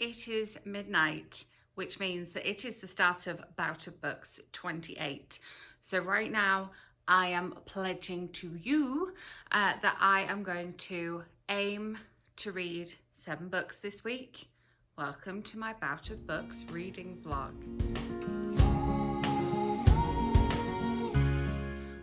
it is midnight, which means that it is the start of Bout of Books 28. So right now I am pledging to you that I am going to aim to read 7 books this week. Welcome to my Bout of Books reading vlog.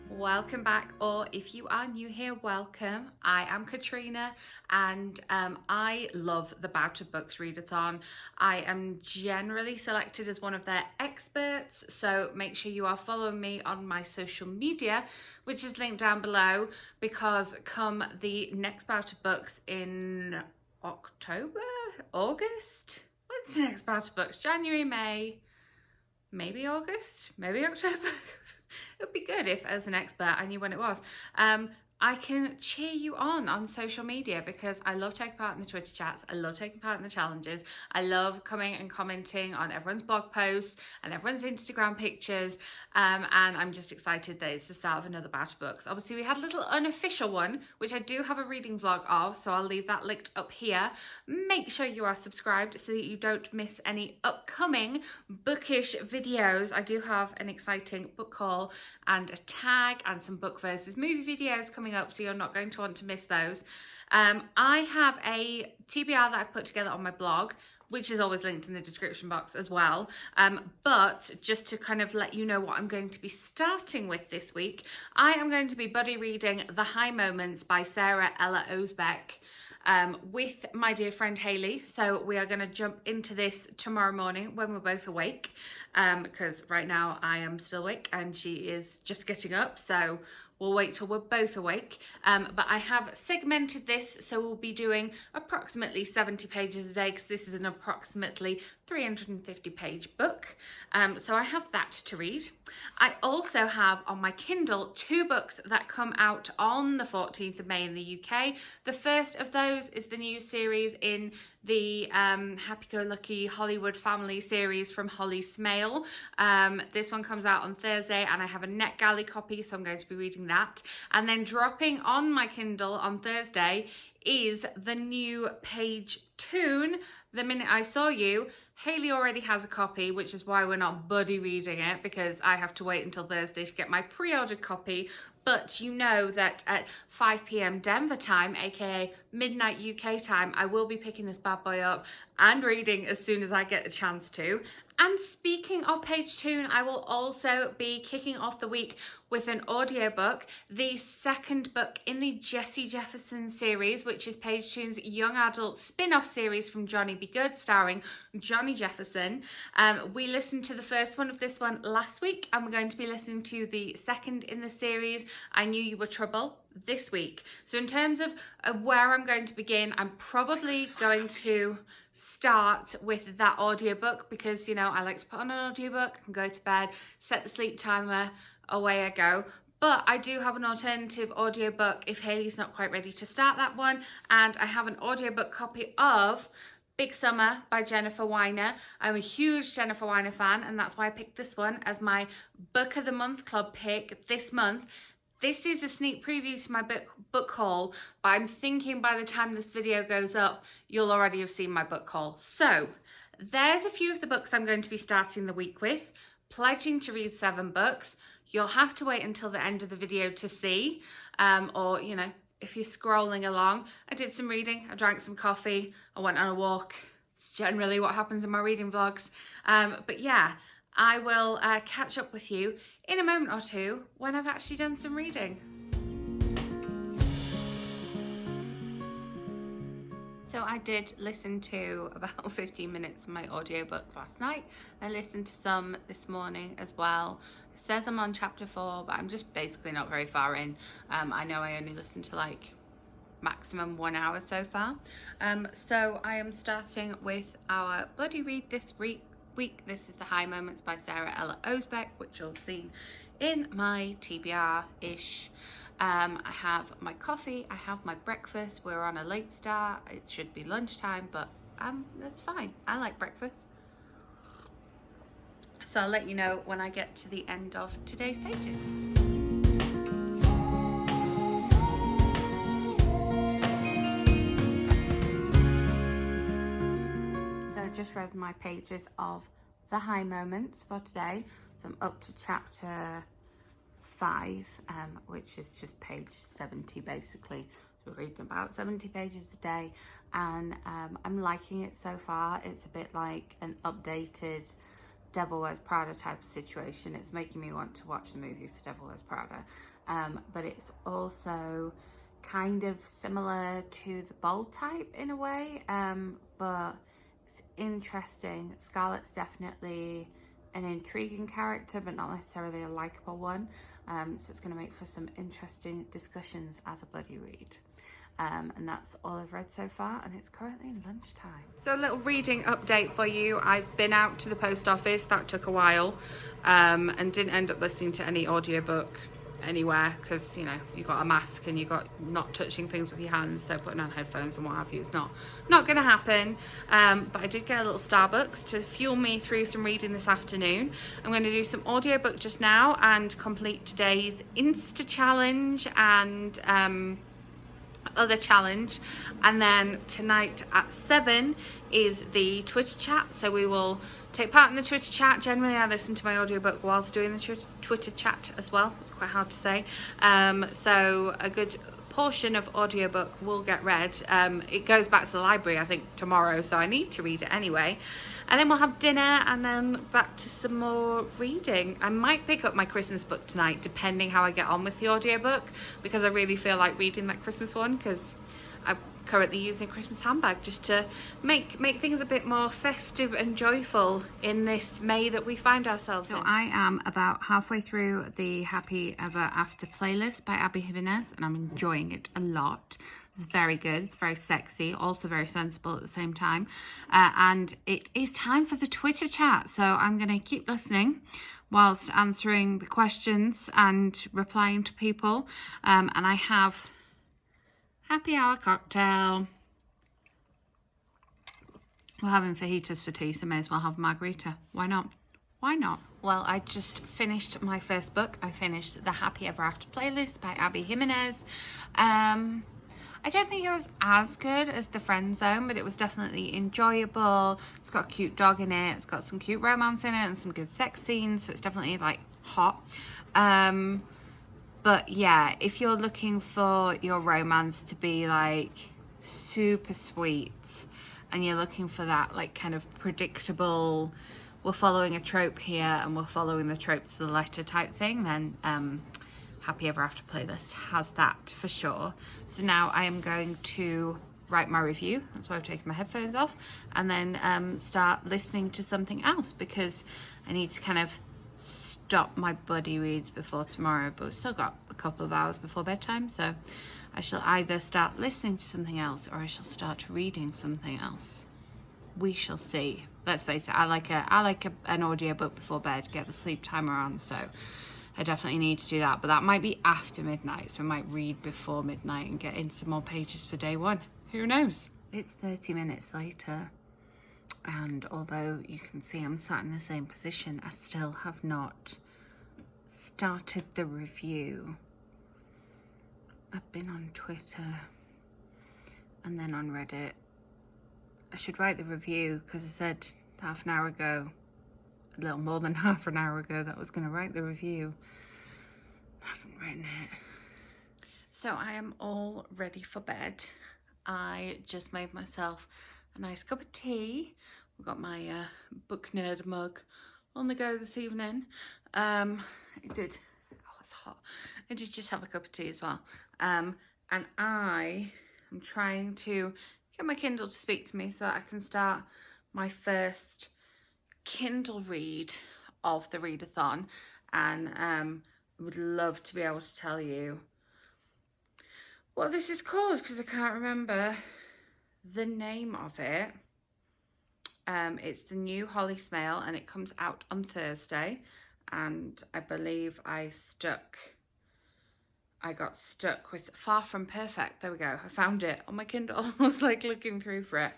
Welcome back, or if you are new here, welcome. I am Katrina and I love the Bout of Books Readathon. I am generally selected as one of their experts, so make sure you are following me on my social media, which is linked down below, because come the next Bout of Books in October, August? When's the next Bout of Books? January, May, maybe August, maybe October. It would be good if, as an expert, I knew when it was. I can cheer you on social media, because I love taking part in the Twitter chats. I love taking part in the challenges. I love coming and commenting on everyone's blog posts and everyone's Instagram pictures. And I'm just excited that it's the start of another Bout of Books. Obviously, we had a little unofficial one, which I do have a reading vlog of, so I'll leave that linked up here. Make sure you are subscribed so that you don't miss any upcoming bookish videos. I do have an exciting book haul and a tag and some book versus movie videos coming up, so you're not going to want to miss those. I have a TBR that I've put together on my blog, which is always linked in the description box as well. But just to kind of let you know what I'm going to be starting with this week, I am going to be buddy reading The High Moments by Sara Ozebeck with my dear friend Hayley. So we are going to jump into this tomorrow morning when we're both awake, because right now I am still awake and she is just getting up, so we'll wait till we're both awake. But I have segmented this, so we'll be doing approximately 70 pages a day, because this is an approximately 350 page book. So I have that to read. I also have on my Kindle 2 books that come out on the 14th of May in the UK. The first of those is the new series in the Happy-Go-Lucky Hollywood Family series from Smale. This one comes out on Thursday and I have a NetGalley copy, so I'm going to be reading that. And then dropping on my Kindle on Thursday is the new Paige Toon, The Minute I Saw You. Hayley already has a copy, which is why we're not buddy reading it, because I have to wait until Thursday to get my pre-ordered copy. But you know that at 5 p.m. Denver time, aka midnight UK time, I will be picking this bad boy up and reading as soon as I get the chance to. And speaking of Paige Toon, I will also be kicking off the week with an audiobook, the second book in the Jessie Jefferson series, which is Paige Toon's young adult spin-off series from Johnny Be Good, starring Johnny Jefferson. We listened to the first one of this one last week, and we're going to be listening to the second in the series, I Knew You Were Trouble, this week. So in terms of where I'm going to begin, I'm probably going to start with that audiobook, because, you know, I like to put on an audiobook and go to bed, set the sleep timer, away I go. But I do have an alternative audiobook if Hayley's not quite ready to start that one, and I have an audiobook copy of Big Summer by Jennifer Weiner. I'm a huge Jennifer Weiner fan, and that's why I picked this one as my Book of the Month Club pick this month. This is a sneak preview to my book haul, but I'm thinking by the time this video goes up, you'll already have seen my book haul. So there's a few of the books I'm going to be starting the week with, pledging to read 7 books. You'll have to wait until the end of the video to see, or, you know, if you're scrolling along. I did some reading, I drank some coffee, I went on a walk. It's generally what happens in my reading vlogs. But yeah, I will catch up with you in a moment or two when I've actually done some reading. So I did listen to about 15 minutes of my audiobook last night. I listened to some this morning as well. It says I'm on chapter 4, but I'm just basically not very far in. I know I only listened to like maximum 1 hour so far. So I am starting with our buddy read this week. This is The High Moments by Sara Ozebeck, which you'll see in my TBR-ish. I have my coffee, I have my breakfast. We're on a late start. It should be lunchtime, but that's fine. I like breakfast. So I'll let you know when I get to the end of today's pages. just read my pages of the high moments for today. So I'm up to chapter 5, which is just page 70 basically. So we're reading about 70 pages a day, and I'm liking it so far. It's a bit like an updated Devil Wears Prada type of situation. It's making me want to watch the movie for Devil Wears Prada, but it's also kind of similar to the Bold type in a way, but it's interesting. Scarlett's definitely an intriguing character, but not necessarily a likable one, so it's going to make for some interesting discussions as a buddy read. And that's all I've read so far, and it's currently lunchtime. So a little reading update for you. I've been out to the post office. That took a while, and didn't end up listening to any audiobook anywhere because, you know, you got a mask and you got not touching things with your hands, so putting on headphones and what have you is not gonna happen. But I did get a little Starbucks to fuel me through some reading this afternoon. I'm going to do some audiobook just now and complete today's Insta challenge and other challenge, and then tonight at 7 is the Twitter chat, so we will take part in the Twitter chat. Generally I listen to my audiobook whilst doing the Twitter chat as well. It's quite hard to say, so a good portion of audiobook will get read. It goes back to the library I think tomorrow, so I need to read it anyway, and then we'll have dinner and then back to some more reading. I might pick up my Christmas book tonight depending how I get on with the audiobook, because I really feel like reading that Christmas one, because I'm currently using a Christmas handbag just to make things a bit more festive and joyful in this May that we find ourselves in. So I am about halfway through the Happy Ever After playlist by Abby Jimenez, and I'm enjoying it a lot. It's very good, it's very sexy, also very sensible at the same time, and it is time for the Twitter chat, so I'm going to keep listening whilst answering the questions and replying to people, and I have happy hour cocktail. We're having fajitas for tea, so may as well have a margarita. Why not? Why not? Well, I just finished my first book. I finished the Happy Ever After playlist by Abby Jimenez. I don't think it was as good as The Friend Zone, but it was definitely enjoyable. It's got a cute dog in it. It's got some cute romance in it and some good sex scenes, so it's definitely like hot. But yeah, if you're looking for your romance to be like super sweet and you're looking for that like kind of predictable, we're following a trope here and we're following the trope to the letter type thing, then Happy Ever After playlist has that for sure. So now I am going to write my review. That's why I've taken my headphones off, and then start listening to something else, because I need to kind of stop my buddy reads before tomorrow, but we've still got a couple of hours before bedtime, so I shall either start listening to something else or I shall start reading something else. We shall see. Let's face it, I like an audiobook before bed, get the sleep timer on, so I definitely need to do that, but that might be after midnight, so I might read before midnight and get in some more pages for day one. Who knows? It's 30 minutes later, and although you can see I'm sat in the same position, I still have not started the review. I've been on Twitter and then on Reddit. I should write the review because I said half an hour ago, a little more than half an hour ago, that I was going to write the review. I haven't written it. So I am all ready for bed. I just made myself a nice cup of tea. We've got my book nerd mug on the go this evening. It's hot. I did just have a cup of tea as well. And I am trying to get my Kindle to speak to me so that I can start my first Kindle read of the readathon, and would love to be able to tell you what this is called because I can't remember the name of it. It's the new Holly Smale and it comes out on Thursday, and I believe I got stuck with Far From Perfect. There we go, I found it on my Kindle. I was like looking through for it.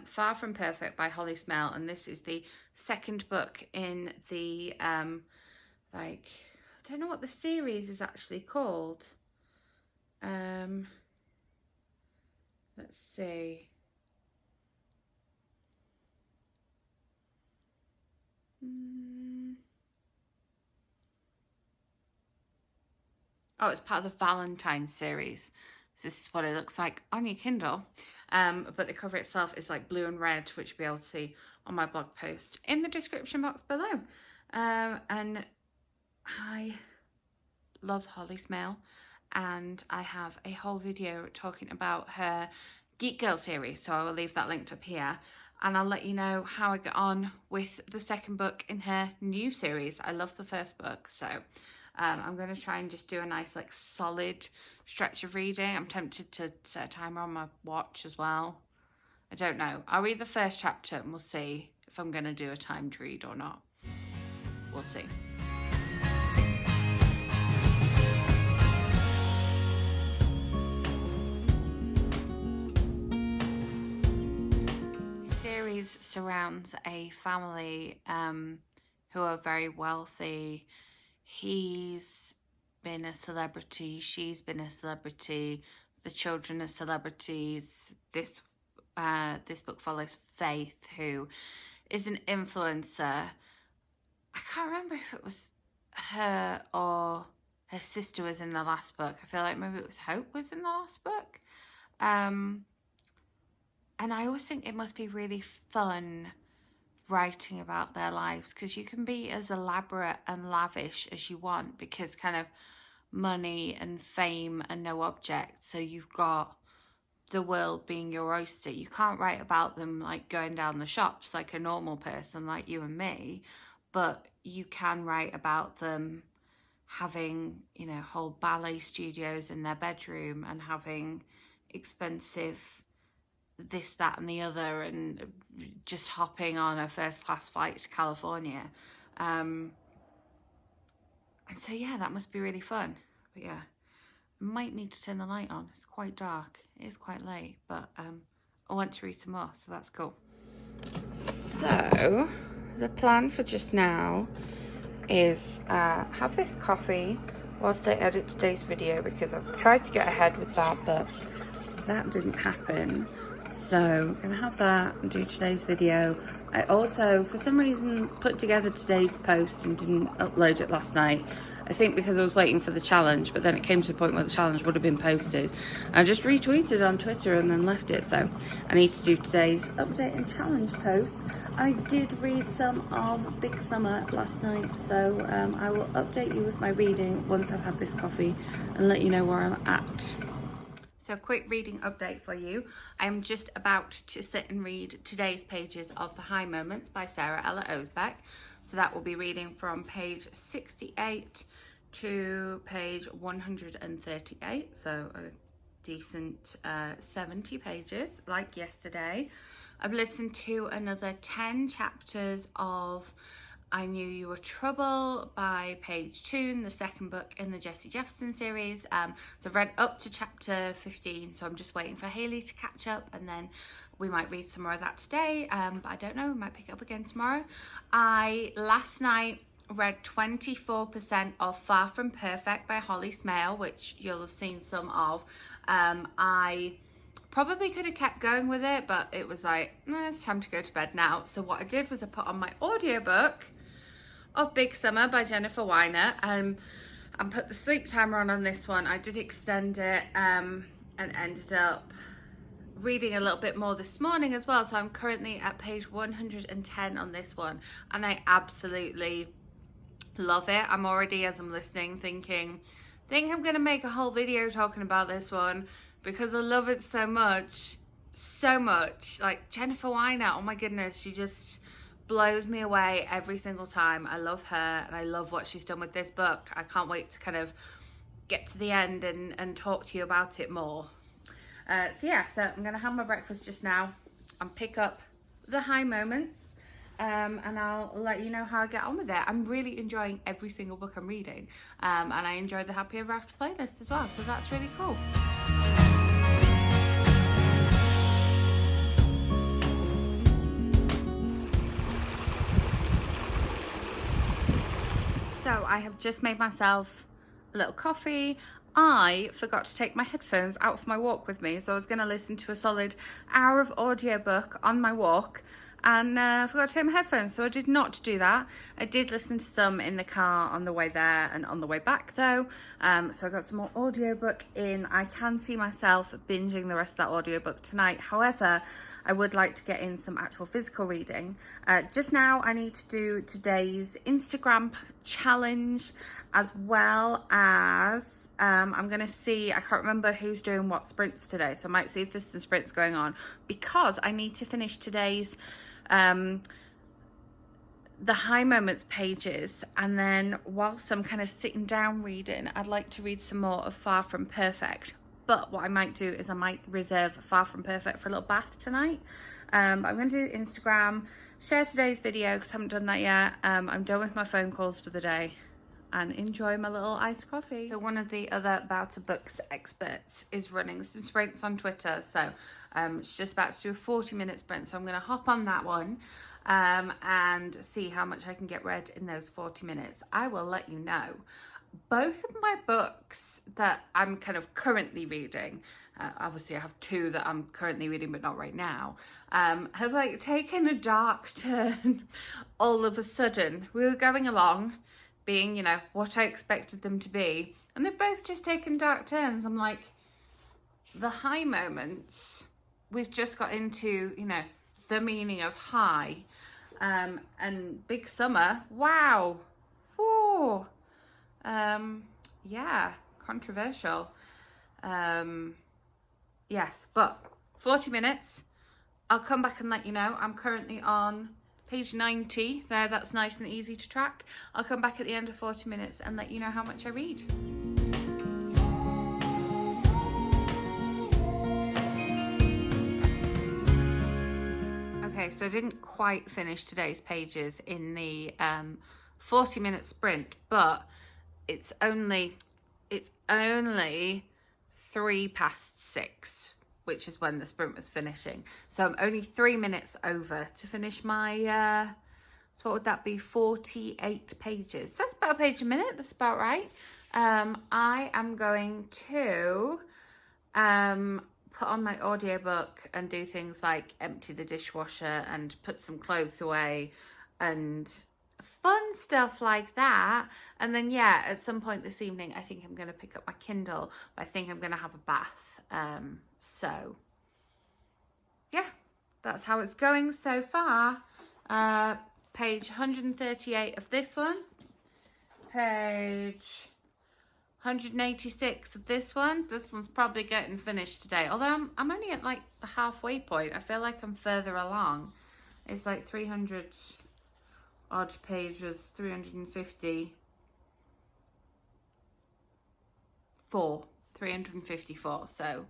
Far From Perfect by Holly Smale, and this is the second book in the like, I don't know what the series is actually called. Let's see. Oh, it's part of the Valentine's series. So this is what it looks like on your Kindle. But the cover itself is like blue and red, which you'll be able to see on my blog post in the description box below. And I love Holly Smale, and I have a whole video talking about her Geek Girl series, so I will leave that linked up here, and I'll let you know how I get on with the second book in her new series. I love the first book, so I'm going to try and just do a nice like solid stretch of reading. I'm tempted to set a timer on my watch as well. I don't know. I'll read the first chapter and we'll see if I'm going to do a timed read or not. We'll see. Series surrounds a family who are very wealthy. He's been a celebrity, she's been a celebrity, the children are celebrities. This book follows Faith, who is an influencer. I can't remember if it was her or her sister was in the last book. I feel like maybe it was Hope was in the last book. And I always think it must be really fun writing about their lives, because you can be as elaborate and lavish as you want, because kind of money and fame are no object. So you've got the world being your oyster. You can't write about them like going down the shops like a normal person like you and me, but you can write about them having, you know, whole ballet studios in their bedroom and having expensive this, that and the other, and just hopping on a first class flight to California. And so yeah, that must be really fun. But yeah, I might need to turn the light on. It's quite dark. It is quite late, but I want to read some more, so that's cool. So the plan for just now is have this coffee whilst I edit today's video, because I've tried to get ahead with that, but that didn't happen. So I'm gonna have that and do today's video. I also, for some reason, put together today's post and didn't upload it last night. I think because I was waiting for the challenge, but then it came to the point where the challenge would have been posted. I just retweeted on Twitter and then left it. So I need to do today's update and challenge post. I did read some of Big Summer last night, so I will update you with my reading once I've had this coffee and let you know where I'm at. So quick reading update for you. I'm just about to sit and read today's pages of The High Moments by Sara Ozebeck. So that will be reading from page 68 to page 138. So a decent 70 pages like yesterday. I've listened to another 10 chapters of I Knew You Were Trouble by Paige Toon, the second book in the Jessie Jefferson series. So I've read up to chapter 15, so I'm just waiting for Hayley to catch up, and then we might read some more of that today, but I don't know, we might pick it up again tomorrow. I last night read 24% of Far From Perfect by Holly Smale, which you'll have seen some of. I probably could have kept going with it, but it was like, it's time to go to bed now. So what I did was I put on my audiobook of Big Summer by Jennifer Weiner, and put the sleep timer on this one. I did extend it and ended up reading a little bit more this morning as well. So I'm currently at page 110 on this one, and I absolutely love it. I'm already, as I'm listening, thinking, I think I'm gonna make a whole video talking about this one, because I love it so much. Like Jennifer Weiner, oh my goodness, she just blows me away every single time. I love her, and I love what she's done with this book. I can't wait to kind of get to the end and talk to you about it more. So yeah, so I'm gonna have my breakfast just now and pick up The High Moments, and I'll let you know how I get on with it. I'm really enjoying every single book I'm reading, and I enjoyed the Happy Ever After playlist as well, so that's really cool. So I have just made myself a little coffee. I forgot to take my headphones out for my walk with me, so I was going to listen to a solid hour of audiobook on my walk, and I forgot to take my headphones, so I did not do that. I did listen to some in the car on the way there and on the way back though, so I got some more audiobook in. I can see myself binging the rest of that audiobook tonight. However, I would like to get in some actual physical reading. Just now I need to do today's Instagram challenge, as well as I'm going to see, I can't remember who's doing what sprints today, so I might see if there's some sprints going on, because I need to finish today's the high moments pages, and then whilst I'm kind of sitting down reading, I'd like to read some more of Far From Perfect. But what I might do is I might reserve Far From Perfect for a little bath tonight. I'm going to do Instagram, share today's video because I haven't done that yet. I'm done with my phone calls for the day, and enjoy my little iced coffee. So one of the other Bout of Books experts is running some sprints on Twitter. So she's just about to do a 40-minute sprint. So I'm going to hop on that one and see how much I can get read in those 40 minutes. I will let you know. Both of my books that I'm kind of currently reading, obviously I have two that I'm currently reading but not right now, have like taken a dark turn all of a sudden. We were going along, being, you know, what I expected them to be, and they've both just taken dark turns. I'm like, the high moments, we've just got into, you know, the meaning of high, and big summer, wow, ooh, yeah, controversial, yes, but 40 minutes, I'll come back and let you know. I'm currently on page 90 there, that's nice and easy to track. I'll come back at the end of 40 minutes and let you know how much I read. Okay, so I didn't quite finish today's pages in the 40-minute sprint, but it's only 6:03, which is when the sprint was finishing. So I'm only 3 minutes over to finish my, so what would that be, 48 pages. That's about a page a minute, that's about right. I am going to put on my audiobook and do things like empty the dishwasher and put some clothes away and fun stuff like that. And then, yeah, at some point this evening, I think I'm going to pick up my Kindle, but I think I'm going to have a bath. So yeah, that's how it's going so far. Page 138 of this one, page 186 of this one. This one's probably getting finished today, although I'm only at like the halfway point. I feel like I'm further along. It's like 300 odd pages, 354, so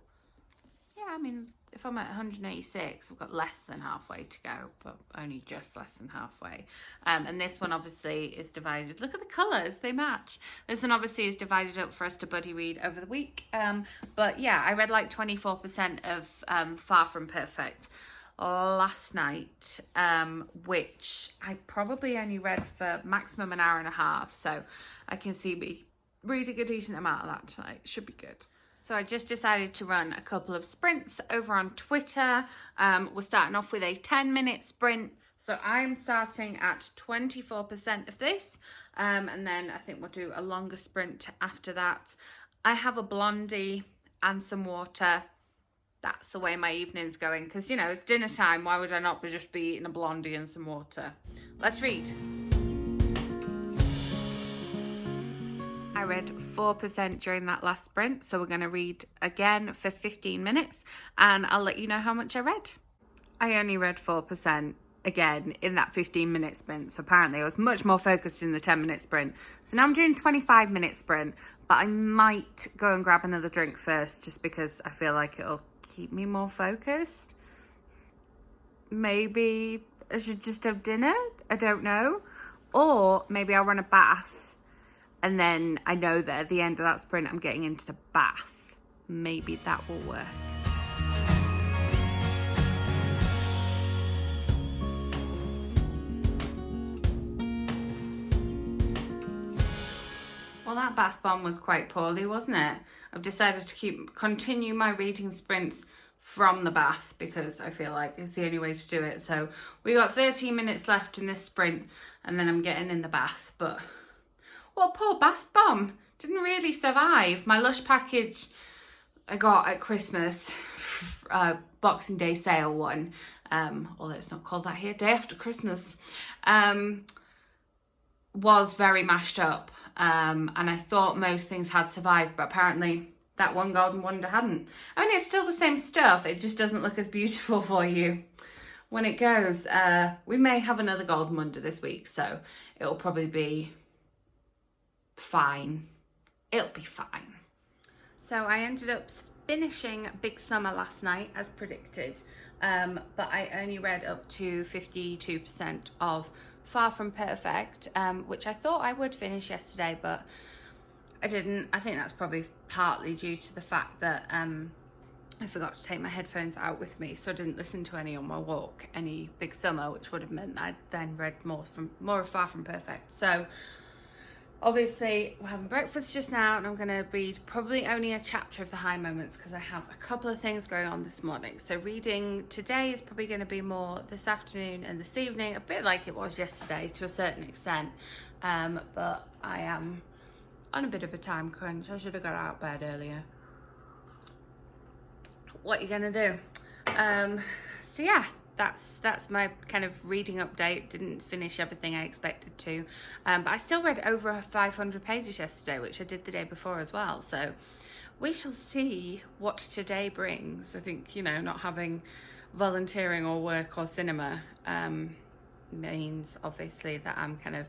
yeah, I mean, if I'm at 186, I've got less than halfway to go, but only just less than halfway. And this one obviously is divided. Look at the colours, they match. This one obviously is divided up for us to buddy read over the week. But yeah, I read like 24% of Far From Perfect last night, which I probably only read for maximum an hour and a half. So I can see me reading a decent amount of that tonight. Should be good. So I just decided to run a couple of sprints over on Twitter. We're starting off with a 10-minute sprint. So I'm starting at 24% of this. And then I think we'll do a longer sprint after that. I have a blondie and some water. That's the way my evening's going. Because, you know, it's dinner time. Why would I not just be eating a blondie and some water? Let's read. I read 4% during that last sprint, so we're going to read again for 15 minutes and I'll let you know how much I read. I only read 4% again in that 15-minute sprint, so apparently I was much more focused in the 10-minute sprint. So now I'm doing 25-minute sprint, but I might go and grab another drink first just because I feel like it'll keep me more focused. Maybe I should just have dinner, I don't know. Or maybe I'll run a bath. And then I know that at the end of that sprint, I'm getting into the bath. Maybe that will work. Well, that bath bomb was quite poorly, wasn't it? I've decided to continue my reading sprints from the bath, because I feel like it's the only way to do it. So we got 13 minutes left in this sprint, and then I'm getting in the bath. But what poor bath bomb, didn't really survive. My Lush package I got at Christmas, Boxing Day sale one, although it's not called that here, day after Christmas, was very mashed up, and I thought most things had survived, but apparently that one Golden Wonder hadn't. I mean, it's still the same stuff, it just doesn't look as beautiful for you when it goes. We may have another Golden Wonder this week, so it'll probably be fine. It'll be fine. So I ended up finishing Big Summer last night as predicted, but I only read up to 52% of Far From Perfect, which I thought I would finish yesterday, but I didn't. I think that's probably partly due to the fact that I forgot to take my headphones out with me, so I didn't listen to any on my walk, any Big Summer, which would have meant I'd then read more of Far From Perfect. So obviously we're having breakfast just now, and I'm going to read probably only a chapter of the High Moments because I have a couple of things going on this morning. So reading today is probably going to be more this afternoon and this evening, a bit like it was yesterday to a certain extent, but I am on a bit of a time crunch. I should have got out of bed earlier. What are you going to do? So yeah, that's my kind of reading update. Didn't finish everything I expected to, but I still read over 500 pages yesterday, which I did the day before as well. So we shall see what today brings. I think, you know, not having volunteering or work or cinema means obviously that I'm kind of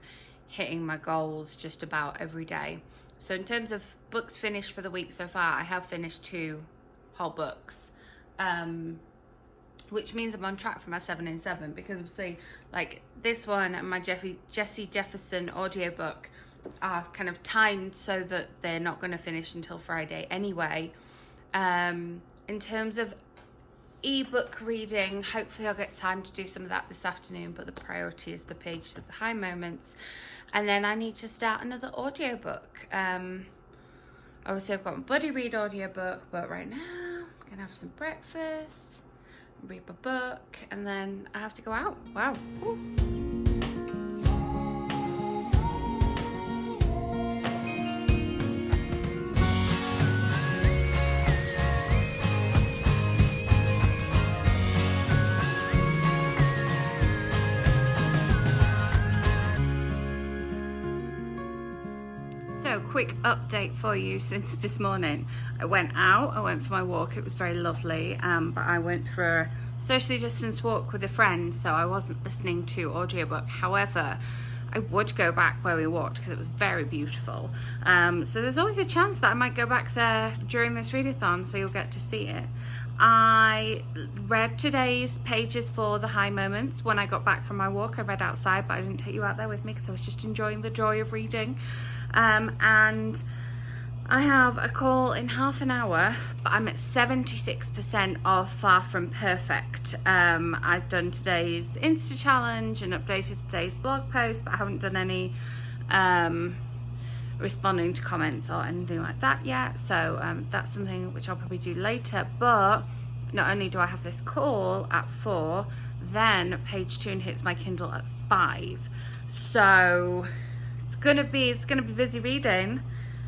hitting my goals just about every day. So in terms of books finished for the week so far, I have finished 2 whole books, which means I'm on track for my 7 in 7, because obviously like this one and my Jessie Jefferson audiobook are kind of timed so that they're not going to finish until Friday anyway. In terms of ebook reading, hopefully I'll get time to do some of that this afternoon, but the priority is the Pages of the High Moments, and then I need to start another audiobook. Obviously I've got my Buddy Read audiobook, but right now I'm gonna have some breakfast, read my book, and then I have to go out. Wow. Ooh. So quick update for you since this morning. I went out, I went for my walk, it was very lovely, but I went for a socially distanced walk with a friend, so I wasn't listening to audiobook. However, I would go back where we walked because it was very beautiful. So there's always a chance that I might go back there during this readathon, so you'll get to see it. I read today's pages for the High Moments. When I got back from my walk, I read outside, but I didn't take you out there with me because I was just enjoying the joy of reading. And I have a call in half an hour, but I'm at 76% of Far From Perfect. I've done today's Insta challenge and updated today's blog post, but I haven't done any responding to comments or anything like that yet. So that's something which I'll probably do later. But not only do I have this call at 4, then Page Toon hits my Kindle at 5. So it's gonna be busy reading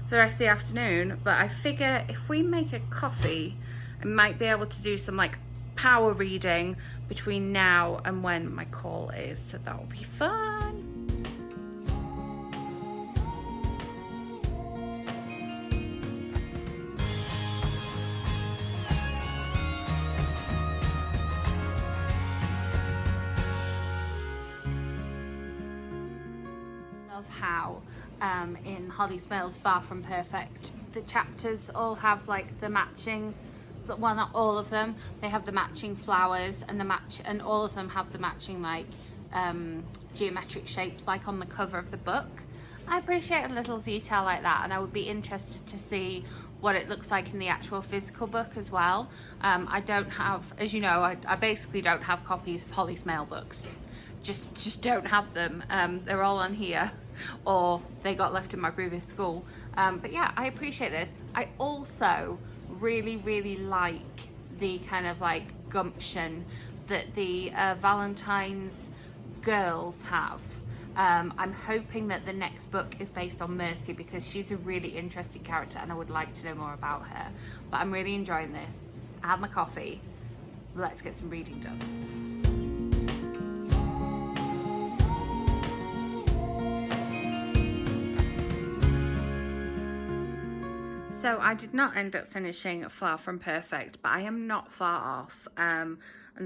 for the rest of the afternoon, but I figure if we make a coffee, I might be able to do some like power reading between now and when my call is, so that will be fun. Love how in Holly Smale's Far From Perfect, the chapters all have like the matching, well, not all of them, they have the matching flowers, and all of them have the matching like geometric shapes like on the cover of the book. I appreciate a little detail like that, and I would be interested to see what it looks like in the actual physical book as well. I don't have, as you know, I basically don't have copies of Holly Smale books. Just don't have them. They're all on here, or they got left in my previous school. But yeah, I appreciate this. I also really like the kind of like gumption that the Valentine's girls have. I'm hoping that the next book is based on Mercy, because she's a really interesting character and I would like to know more about her. But I'm really enjoying this. I had my coffee. Let's get some reading done. So I did not end up finishing Far From Perfect, but I am not far off. And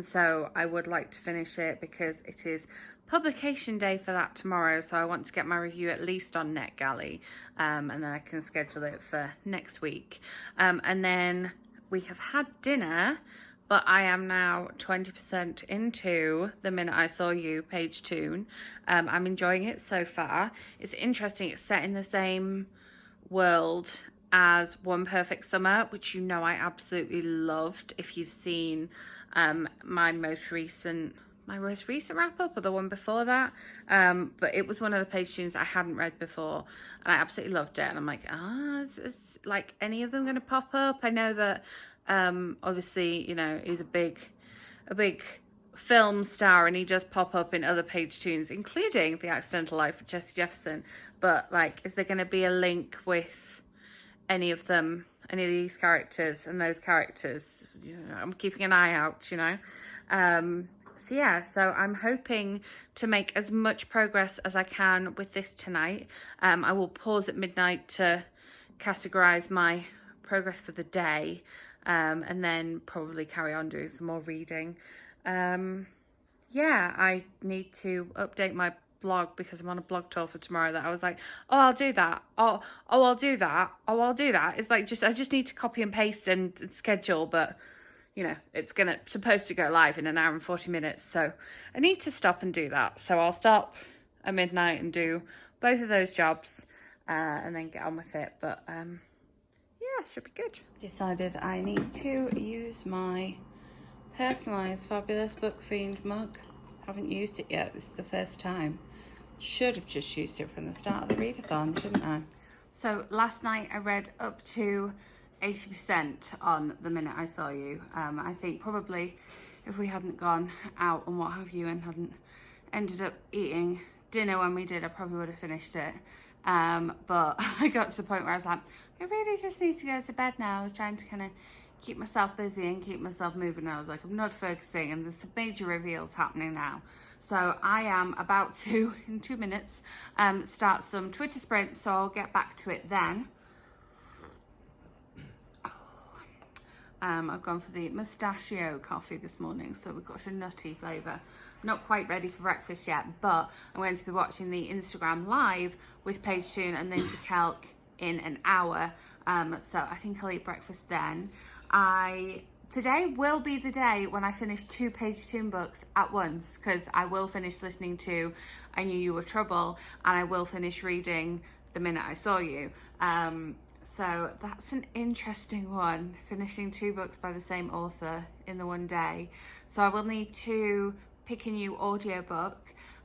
so I would like to finish it because it is publication day for that tomorrow. So I want to get my review at least on NetGalley, and then I can schedule it for next week. And then we have had dinner, but I am now 20% into The Minute I Saw You, Paige Toon. I'm enjoying it so far. It's interesting. It's set in the same world as One Perfect Summer, which you know I absolutely loved. If you've seen my most recent wrap up, or the one before that, but it was one of the Paige Toons I hadn't read before, and I absolutely loved it. And I'm like, is like any of them going to pop up? I know that obviously, you know, he's a big film star, and he does pop up in other Paige Toons, including The Accidental Life of Jesse Jefferson. But like, is there going to be a link with any of them, any of these characters and those characters? You know, I'm keeping an eye out, you know. So yeah, so I'm hoping to make as much progress as I can with this tonight. I will pause at midnight to categorize my progress for the day, and then probably carry on doing some more reading. Yeah, I need to update my blog because I'm on a blog tour for tomorrow that I was like, oh, I'll do that. Oh, I'll do that. Oh, I'll do that. It's like, I just need to copy and paste and schedule, but you know, it's supposed to go live in an hour and 40 minutes. So I need to stop and do that. So I'll stop at midnight and do both of those jobs, and then get on with it. But yeah, should be good. Decided I need to use my personalised Fabulous Book Fiend mug. Haven't used it yet. This is the first time. Should have just used it from the start of the readathon, didn't I? So last night I read up to 80% on The Minute I Saw You. I think probably if we hadn't gone out and what have you and hadn't ended up eating dinner when we did, I probably would have finished it. But I got to the point where I was like, I really just need to go to bed now. I was trying to kind of keep myself busy and keep myself moving. I was like, I'm not focusing, and there's some major reveals happening now. So I am about to, in 2 minutes, start some Twitter sprints, so I'll get back to it then. I've gone for the mustachio coffee this morning, so we've got a nutty flavour. Not quite ready for breakfast yet, but I'm going to be watching the Instagram live with Paige Toon and Lindsay Kelk in an hour, so I think I'll eat breakfast then. Today will be the day when I finish 2 Paige Toon books at once, because I will finish listening to I Knew You Were Trouble, and I will finish reading The Minute I Saw You. So that's an interesting one, finishing 2 books by the same author in the one day. So I will need to pick a new audiobook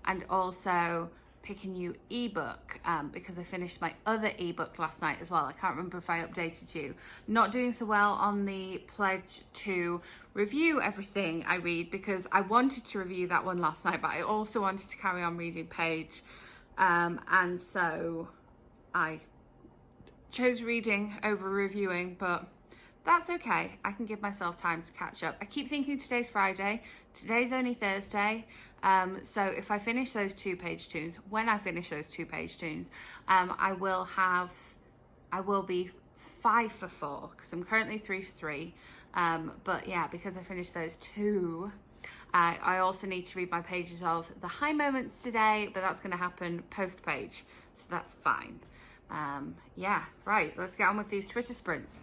and also pick a new ebook, because I finished my other ebook last night as well. I can't remember if I updated you. Not doing so well on the pledge to review everything I read, because I wanted to review that one last night, but I also wanted to carry on reading Paige, and so I chose reading over reviewing, but that's okay. I can give myself time to catch up. I keep thinking today's Friday, today's only Thursday, so if I finish those 2 Paige Toons, when I finish those 2 Paige Toons, I will be 5 for 4, because I'm currently 3 for 3, but yeah, because I finished those 2, I also need to read my pages of The High Moments today, but that's going to happen post-Paige, so that's fine. Yeah, right, let's get on with these Twitter sprints.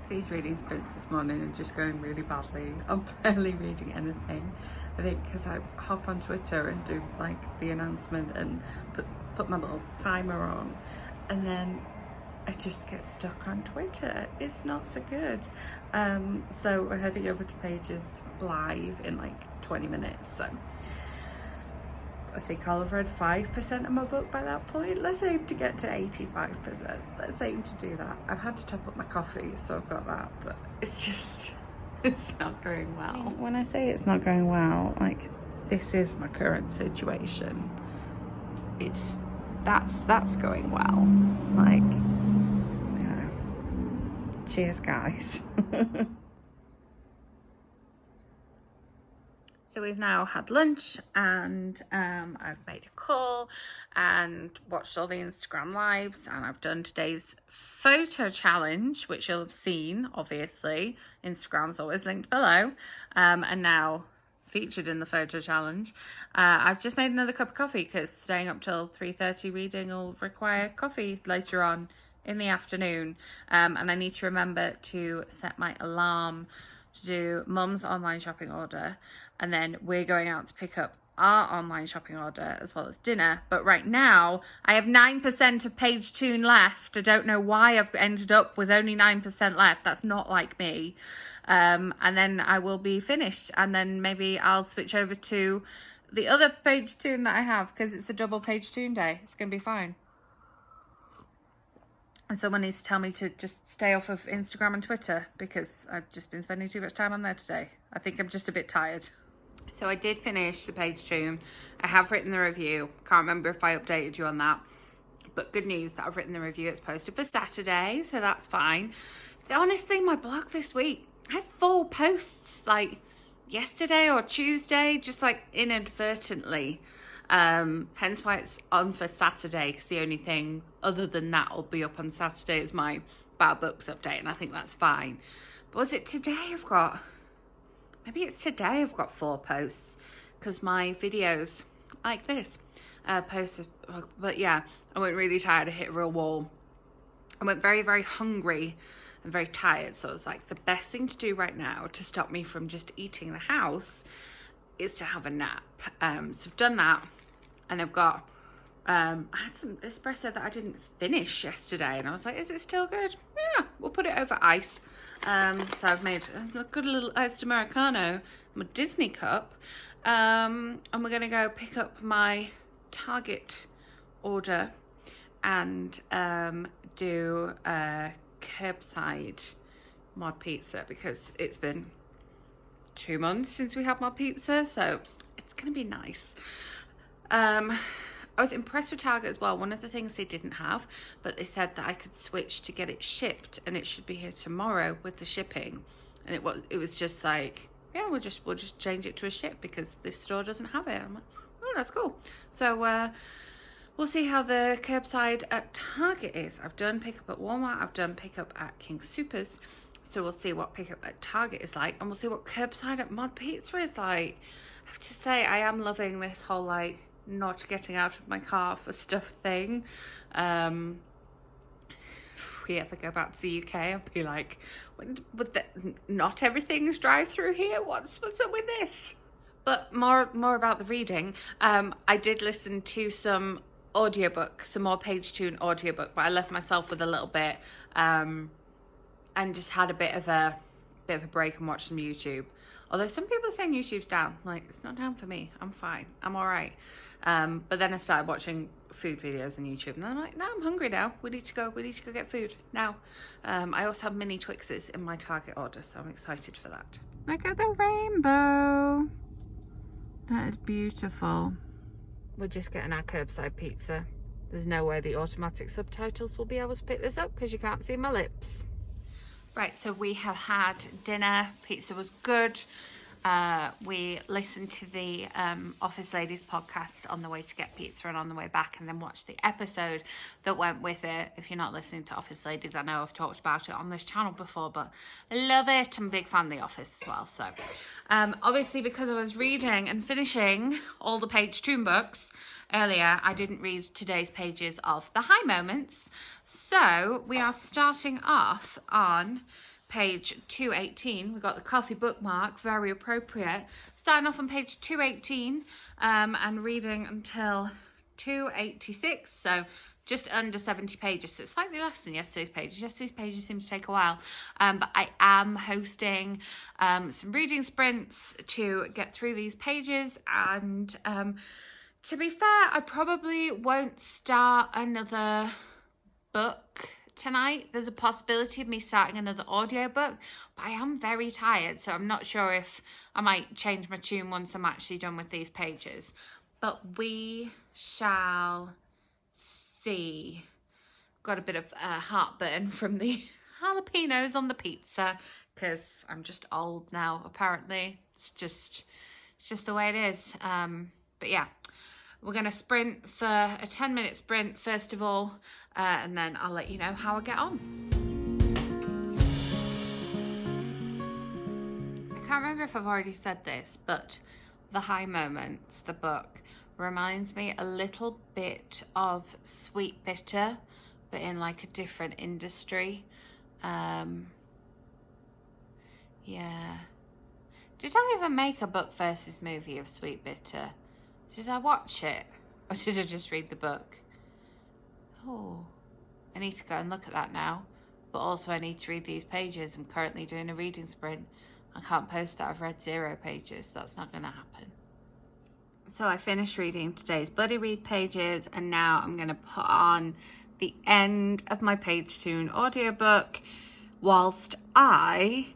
These reading sprints this morning are just going really badly. I'm barely reading anything. I think because I hop on Twitter and do like the announcement and put my little timer on, and then I just get stuck on Twitter. It's not so good. So we're heading over to Paige's live in like 20 minutes. So I think I'll have read 5% of my book by that point. Let's aim to get to 85%. Let's aim to do that. I've had to top up my coffee, so I've got that, but it's just, It's not going well. When I say it's not going well, like, this is my current situation. That's going well. Like, you know, cheers, guys. So we've now had lunch, and I've made a call and watched all the Instagram lives, and I've done today's photo challenge, which you'll have seen, obviously. Instagram's always linked below, and now featured in the photo challenge. I've just made another cup of coffee because staying up till 3:30 reading will require coffee later on in the afternoon, and I need to remember to set my alarm to do Mum's online shopping order, and then we're going out to pick up our online shopping order as well as dinner. But right now I have 9% of page Toon left. I don't know why I've ended up with only 9% left. That's not like me. And then I will be finished, and then maybe I'll switch over to the other page Toon that I have, because it's a double page Toon day. It's gonna be fine. And someone needs to tell me to just stay off of Instagram and Twitter, because I've just been spending too much time on there today. I think I'm just a bit tired. So I did finish the page Toon. I have written the review. Can't remember if I updated you on that. But good news that I've written the review. It's posted for Saturday, so that's fine. Honestly, my blog this week, I had 4 posts, like yesterday or Tuesday, just like inadvertently. Hence why it's on for Saturday, because the only thing other than that will be up on Saturday is my Bout of Books update, and I think that's fine. But was it today I've got, maybe it's today I've got 4 posts, because my videos like this posted. But yeah, I went really tired. I hit a real wall. I went very, very hungry and very tired, so it was like the best thing to do right now to stop me from just eating the house is to have a nap. So I've done that, and I've got I had some espresso that I didn't finish yesterday, and I was like, is it still good? Yeah, we'll put it over ice. So I've made a good little iced Americano, my Disney cup, and we're gonna go pick up my Target order and do a curbside mod pizza, because it's been 2 months since we had mod pizza, so it's gonna be nice. I was impressed with Target as well. One of the things they didn't have, but they said that I could switch to get it shipped, and it should be here tomorrow with the shipping. And it was just like, yeah, we'll just change it to a ship because this store doesn't have it. I'm like, oh, that's cool. So we'll see how the curbside at Target is. I've done pickup at Walmart. I've done pickup at King Soopers. So we'll see what pickup at Target is like, and we'll see what curbside at Mod Pizza is like. I have to say, I am loving this whole like not getting out of my car for stuff thing. If we ever go back to the UK, I'll be like, not everything's drive through here. What's up with this? But more about the reading. I did listen to some audiobook, some more page Toon audiobook, but I left myself with a little bit, and just had a bit of a break and watched some YouTube. Although some people are saying YouTube's down. Like, it's not down for me. I'm fine. I'm all right. But then I started watching food videos on YouTube, and I'm like, no, I'm hungry now. We need to go get food now. I also have mini Twixes in my Target order, so I'm excited for that. Look at the rainbow. That is beautiful. We're just getting our curbside pizza. There's no way the automatic subtitles will be able to pick this up because you can't see my lips. Right, so we have had dinner. Pizza was good. We listened to the Office Ladies podcast on the way to get pizza and on the way back, and then watched the episode that went with it. If you're not listening to Office Ladies, I know I've talked about it on this channel before, but I love it. I'm a big fan of The Office as well. So obviously, because I was reading and finishing all the page Toon books earlier, I didn't read today's pages of the high moments. So we are starting off on page 218. We've got the coffee bookmark, very appropriate. Starting off on page 218 and reading until 286, so just under 70 pages. So it's slightly less than yesterday's pages. Yesterday's pages seem to take a while, but I am hosting some reading sprints to get through these pages, and to be fair, I probably won't start another book tonight. There's a possibility of me starting another audiobook, but I am very tired, so I'm not sure if I might change my tune once I'm actually done with these pages. But we shall see. Got a bit of heartburn from the jalapenos on the pizza because I'm just old now, apparently. It's just the way it is. But yeah, we're going to sprint for a 10-minute sprint first of all, and then I'll let you know how I get on. I can't remember if I've already said this, but The High Moments, the book, reminds me a little bit of Sweet Bitter, but in like a different industry. Yeah. Did I ever make a book versus movie of Sweet Bitter? Did I watch it? Or did I just read the book? Oh, I need to go and look at that now. But also I need to read these pages. I'm currently doing a reading sprint. I can't post that I've read 0 pages. That's not going to happen. So I finished reading today's buddy read pages, and now I'm going to put on the end of my Paige Toon audiobook whilst I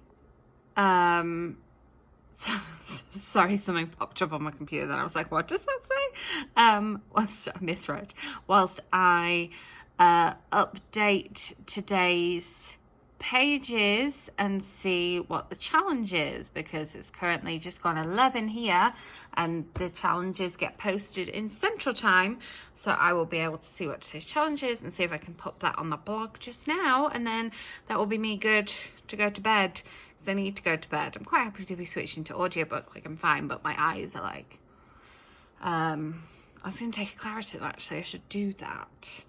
sorry, something popped up on my computer and I was like, what does that say? Whilst I misread. Whilst I update today's pages and see what the challenge is, because it's currently just gone 11 here and the challenges get posted in Central Time, so I will be able to see what today's challenge is and see if I can pop that on the blog just now, and then that will be me good to go to bed, because I need to go to bed. I'm quite happy to be switching to audiobook, like I'm fine, but my eyes are like I was going to take a Claritin, actually I should do that,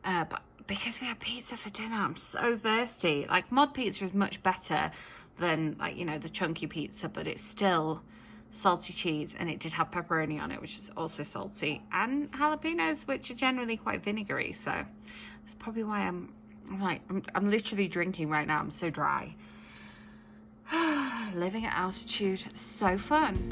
but because we had pizza for dinner, I'm so thirsty. Like, mod pizza is much better than, like, you know, the chunky pizza, but it's still salty cheese, and it did have pepperoni on it, which is also salty, and jalapenos, which are generally quite vinegary. So that's probably why I'm literally drinking right now. I'm so dry. Living at altitude, so fun.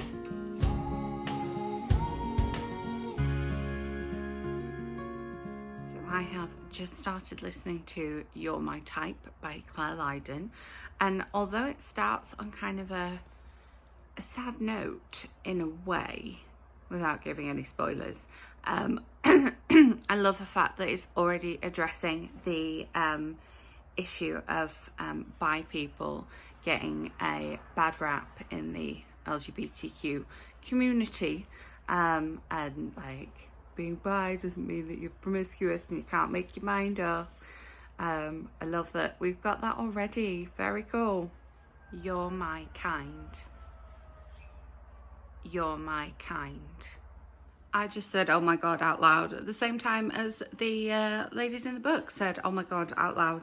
I have just started listening to You're My Type by Clare Lydon, and although it starts on kind of a sad note in a way, without giving any spoilers, I love the fact that it's already addressing the issue of bi people getting a bad rap in the LGBTQ community, and like, being bi doesn't mean that you're promiscuous and you can't make your mind up. I love that we've got that already. Very cool. You're my kind. You're my kind. I just said oh my god out loud at the same time as the ladies in the book said oh my god out loud.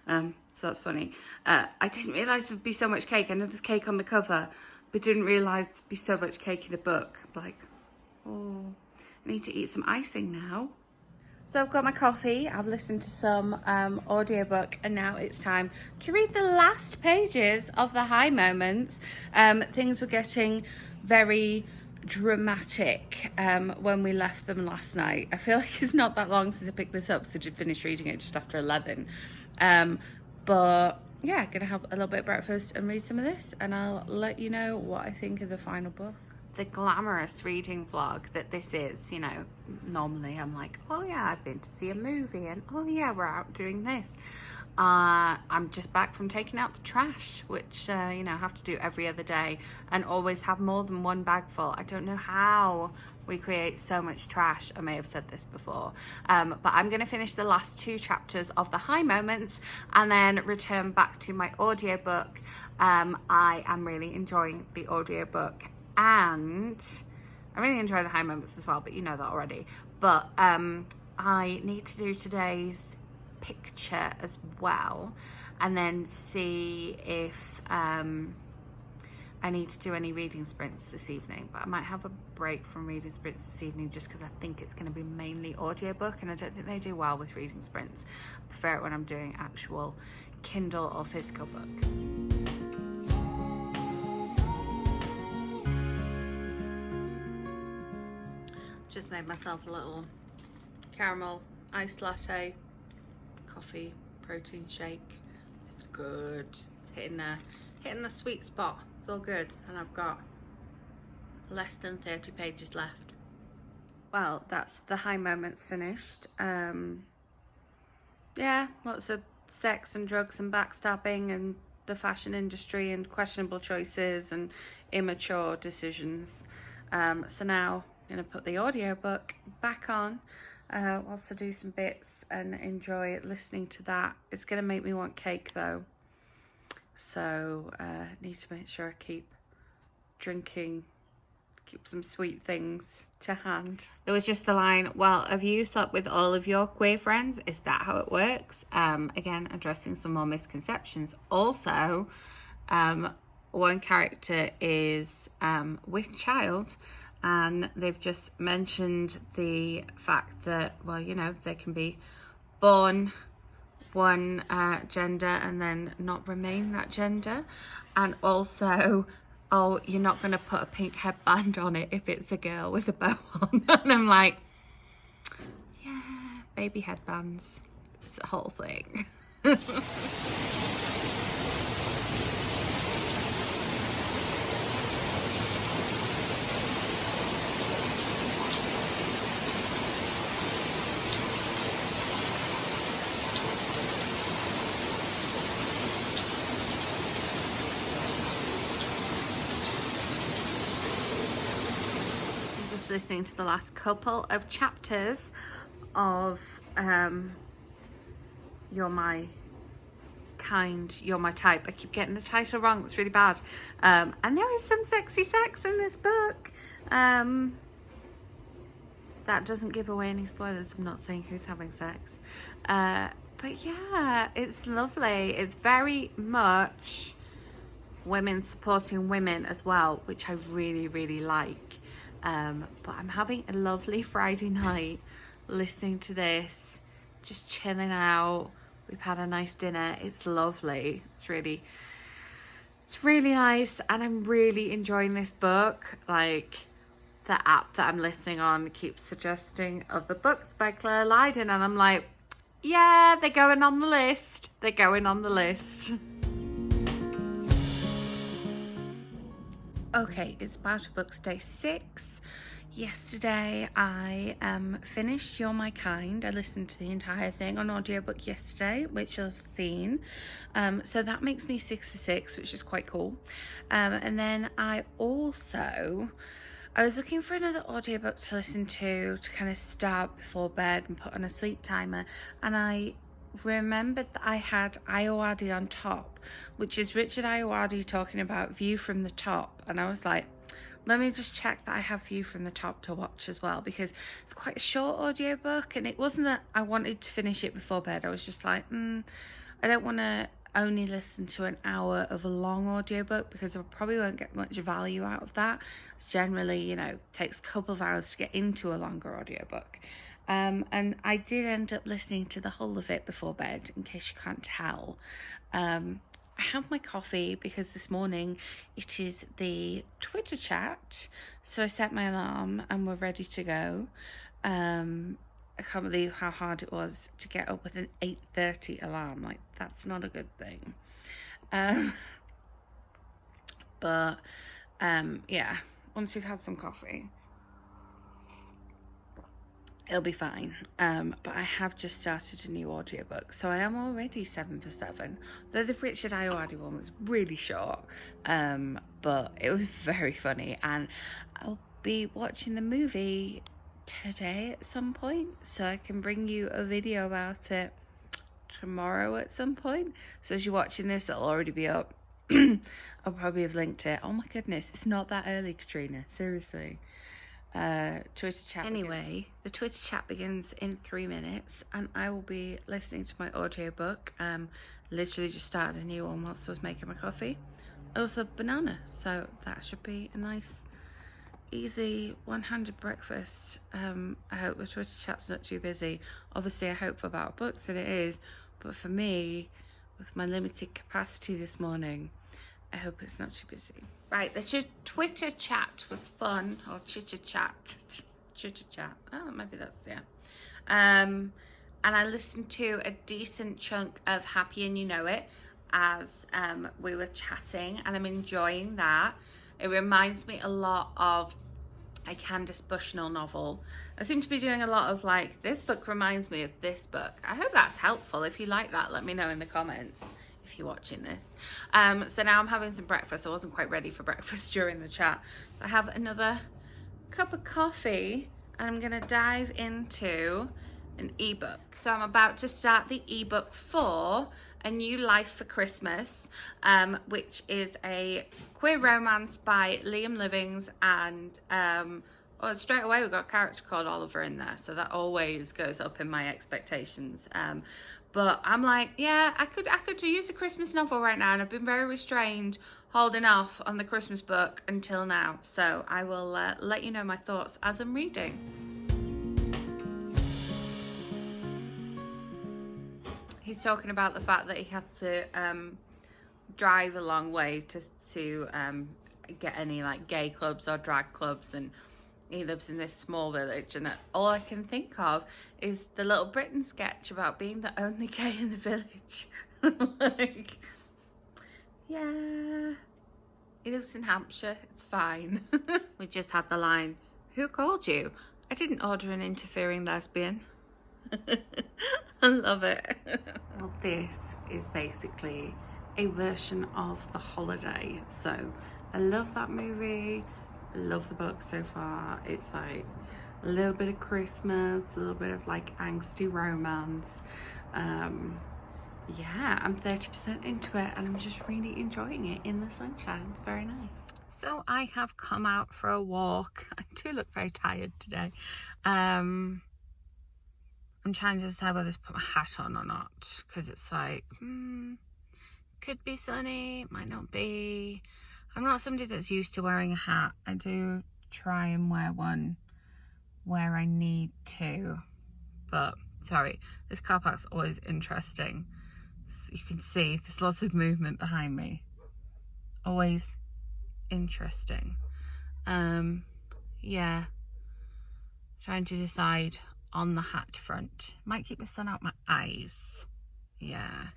So that's funny. I didn't realise there'd be so much cake. I know there's cake on the cover, but didn't realise there'd be so much cake in the book. Like, oh, I need to eat some icing now. So I've got my coffee, I've listened to some audiobook, and now it's time to read the last pages of The High Moments. Things were getting very dramatic when we left them last night. I feel like it's not that long since I picked this up, so I did finish reading it just after 11. But yeah, gonna have a little bit of breakfast and read some of this, and I'll let you know what I think of the final book. The glamorous reading vlog that this is, you know, normally I'm like, oh yeah, I've been to see a movie, and oh yeah, we're out doing this. I'm just back from taking out the trash, which you know, I have to do every other day, and always have more than one bag full. I don't know how we create so much trash. I may have said this before, but I'm going to finish the last 2 chapters of The High Moments and then return back to my audiobook. I am really enjoying the audiobook, and I really enjoy The High Moments as well, but you know that already. But I need to do today's picture as well, and then see if I need to do any reading sprints this evening. But I might have a break from reading sprints this evening just because I think it's going to be mainly audiobook, and I don't think they do well with reading sprints. I prefer it when I'm doing actual Kindle or physical book. Just made myself a little caramel iced latte, coffee, protein shake. It's good. It's hitting the sweet spot. It's all good. And I've got less than 30 pages left. Well, that's the high moments finished. Yeah, lots of sex and drugs and backstabbing and the fashion industry and questionable choices and immature decisions. So now I'm going to put the audiobook back on whilst I do some bits and enjoy listening to that. It's going to make me want cake though. So need to make sure I keep some sweet things to hand. There was just the line, well, have you slept with all of your queer friends? Is that how it works? Again, addressing some more misconceptions. Also, one character is with child, and they've just mentioned the fact that, well, you know, they can be born one gender and then not remain that gender. And also, oh, you're not going to put a pink headband on it if it's a girl with a bow on. And I'm like, yeah, baby headbands. It's a whole thing. Listening to the last couple of chapters of You're My Kind, You're My Type. I keep getting the title wrong, it's really bad. And there is some sexy sex in this book. That doesn't give away any spoilers. I'm not saying who's having sex. But yeah, it's lovely. It's very much women supporting women as well, which I really, really like. But I'm having a lovely Friday night listening to this, just chilling out. We've had a nice dinner. It's lovely. It's really nice, and I'm really enjoying this book. Like, the app that I'm listening on keeps suggesting other books by Clare, Lydon, and I'm like, yeah, they're going on the list. They're going on the list. Okay, it's Bout of Books Day 6. Yesterday I finished You're My Kind. I listened to the entire thing on audiobook yesterday, which I've seen. So that makes me 6 for 6, which is quite cool. And then I was looking for another audiobook to listen to kind of start before bed and put on a sleep timer. And I remembered that I had Ayoade on top, which is Richard Ayoade talking about View from the Top, and I was like, let me just check that I have View from the Top to watch as well, because it's quite a short audiobook, and it wasn't that I wanted to finish it before bed. I was just like, I don't want to only listen to an hour of a long audiobook, because I probably won't get much value out of that. It's generally, you know, takes a couple of hours to get into a longer audiobook. And I did end up listening to the whole of it before bed, in case you can't tell. I have my coffee because this morning it is the Twitter chat. So I set my alarm and we're ready to go. I can't believe how hard it was to get up with an 8:30 alarm. Like, that's not a good thing. But yeah, once you've had some coffee, it'll be fine. But I have just started a new audiobook, so I am already 7 for 7. Though the Richard Ayoade one was really short, but it was very funny, and I'll be watching the movie today at some point, so I can bring you a video about it tomorrow at some point. So as you're watching this, it'll already be up. I'll probably have linked it. Oh my goodness, it's not that early, Catriona, seriously. Twitter chat. Anyway, the Twitter chat begins in 3 minutes, and I will be listening to my audiobook. Literally just started a new one whilst I was making my coffee. Also banana, so that should be a nice, easy, one-handed breakfast. I hope the Twitter chat's not too busy. Obviously, I hope for About Books that it is, but for me, with my limited capacity this morning, I hope it's not too busy. Right, the Twitter chat was fun, or chitter chat. Oh, maybe that's, yeah. and I listened to a decent chunk of Happy and You Know It as we were chatting, and I'm enjoying that. It reminds me a lot of a Candice Bushnell novel. I seem to be doing a lot of like, this book reminds me of this book. I hope that's helpful. If you like that, let me know in the comments if you're watching this. So now I'm having some breakfast. I wasn't quite ready for breakfast during the chat. I have another cup of coffee and I'm gonna dive into an ebook. So I'm about to start the ebook for A New Life for Christmas, which is a queer romance by Liam Livings, and well, straight away we've got a character called Oliver in there, so that always goes up in my expectations. But I'm like, yeah, I could use a Christmas novel right now, and I've been very restrained holding off on the Christmas book until now. So I will let you know my thoughts as I'm reading. He's talking about the fact that he has to drive a long way to get any like gay clubs or drag clubs, and he lives in this small village, and all I can think of is the Little Britain sketch about being the only gay in the village. Like, yeah, he lives in Hampshire, it's fine. We just had the line, "Who called you? I didn't order an interfering lesbian." I love it. Well, this is basically a version of The Holiday. So I love that movie, love the book so far. It's like a little bit of Christmas, a little bit of like angsty romance. Yeah, I'm 30% into it and I'm just really enjoying it in the sunshine. It's very nice. So I have come out for a walk. I do look very tired today. I'm trying to decide whether to put my hat on or not, because it's like, could be sunny, might not be. I'm not somebody that's used to wearing a hat. I do try and wear one where I need to, but sorry, this car park's always interesting. So you can see there's lots of movement behind me. Always interesting. Yeah, trying to decide on the hat front. Might keep the sun out my eyes. Yeah.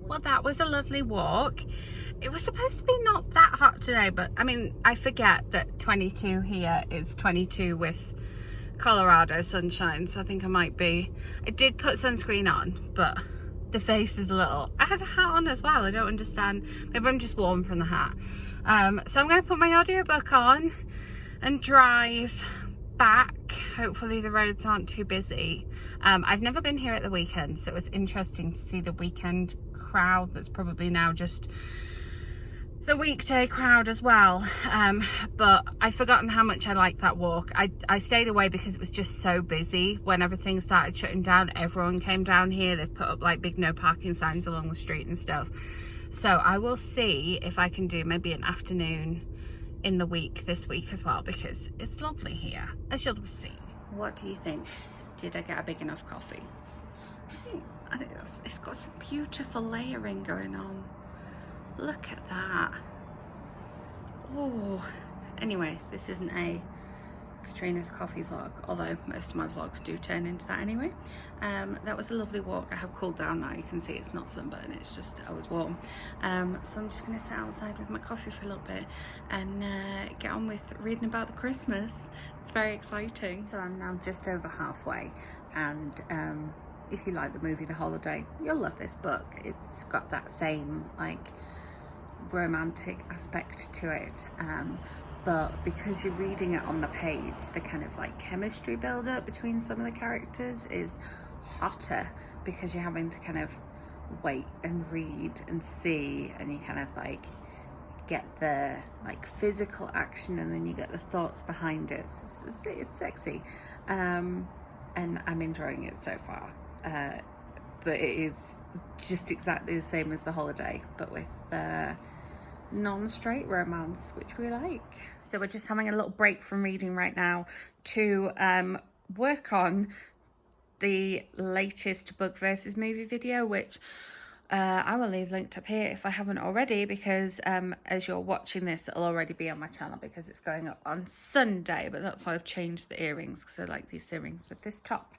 Well, that was a lovely walk. It was supposed to be not that hot today, but I mean, I forget that 22 here is 22 with Colorado sunshine, so I think I did put sunscreen on, but the face is a little, I had a hat on as well. I don't understand. Maybe I'm just warm from the hat. So I'm going to put my audiobook on and drive back. Hopefully the roads aren't too busy. I've never been here at the weekend, so it was interesting to see the weekend crowd that's probably now just the weekday crowd as well. But I'd forgotten how much I liked that walk. I stayed away because it was just so busy. When everything started shutting down, everyone came down here. They've put up like big no parking signs along the street and stuff. So I will see if I can do maybe an afternoon in the week this week as well, because it's lovely here, as you'll see. What do you think? Did I get a big enough coffee? I think it's got some beautiful layering going on. Look at that. Oh, anyway, this isn't a Katrina's coffee vlog, although most of my vlogs do turn into that anyway. That was a lovely walk. I have cooled down now. You can see it's not sunburn, it's just I was warm. So I'm just going to sit outside with my coffee for a little bit and get on with reading about the Christmas. It's very exciting. So I'm now just over halfway, and if you like the movie The Holiday, you'll love this book. It's got that same like romantic aspect to it, but because you're reading it on the page, the kind of like chemistry build up between some of the characters is hotter, because you're having to kind of wait and read and see, and you kind of like get the like physical action, and then you get the thoughts behind it. It's sexy, and I'm enjoying it so far. But it is just exactly the same as The Holiday, but with non-straight romance, which we like. So we're just having a little break from reading right now to work on the latest book versus movie video, which I will leave linked up here if I haven't already, because as you're watching this, it'll already be on my channel because it's going up on Sunday. But that's why I've changed the earrings, because I like these earrings with this top.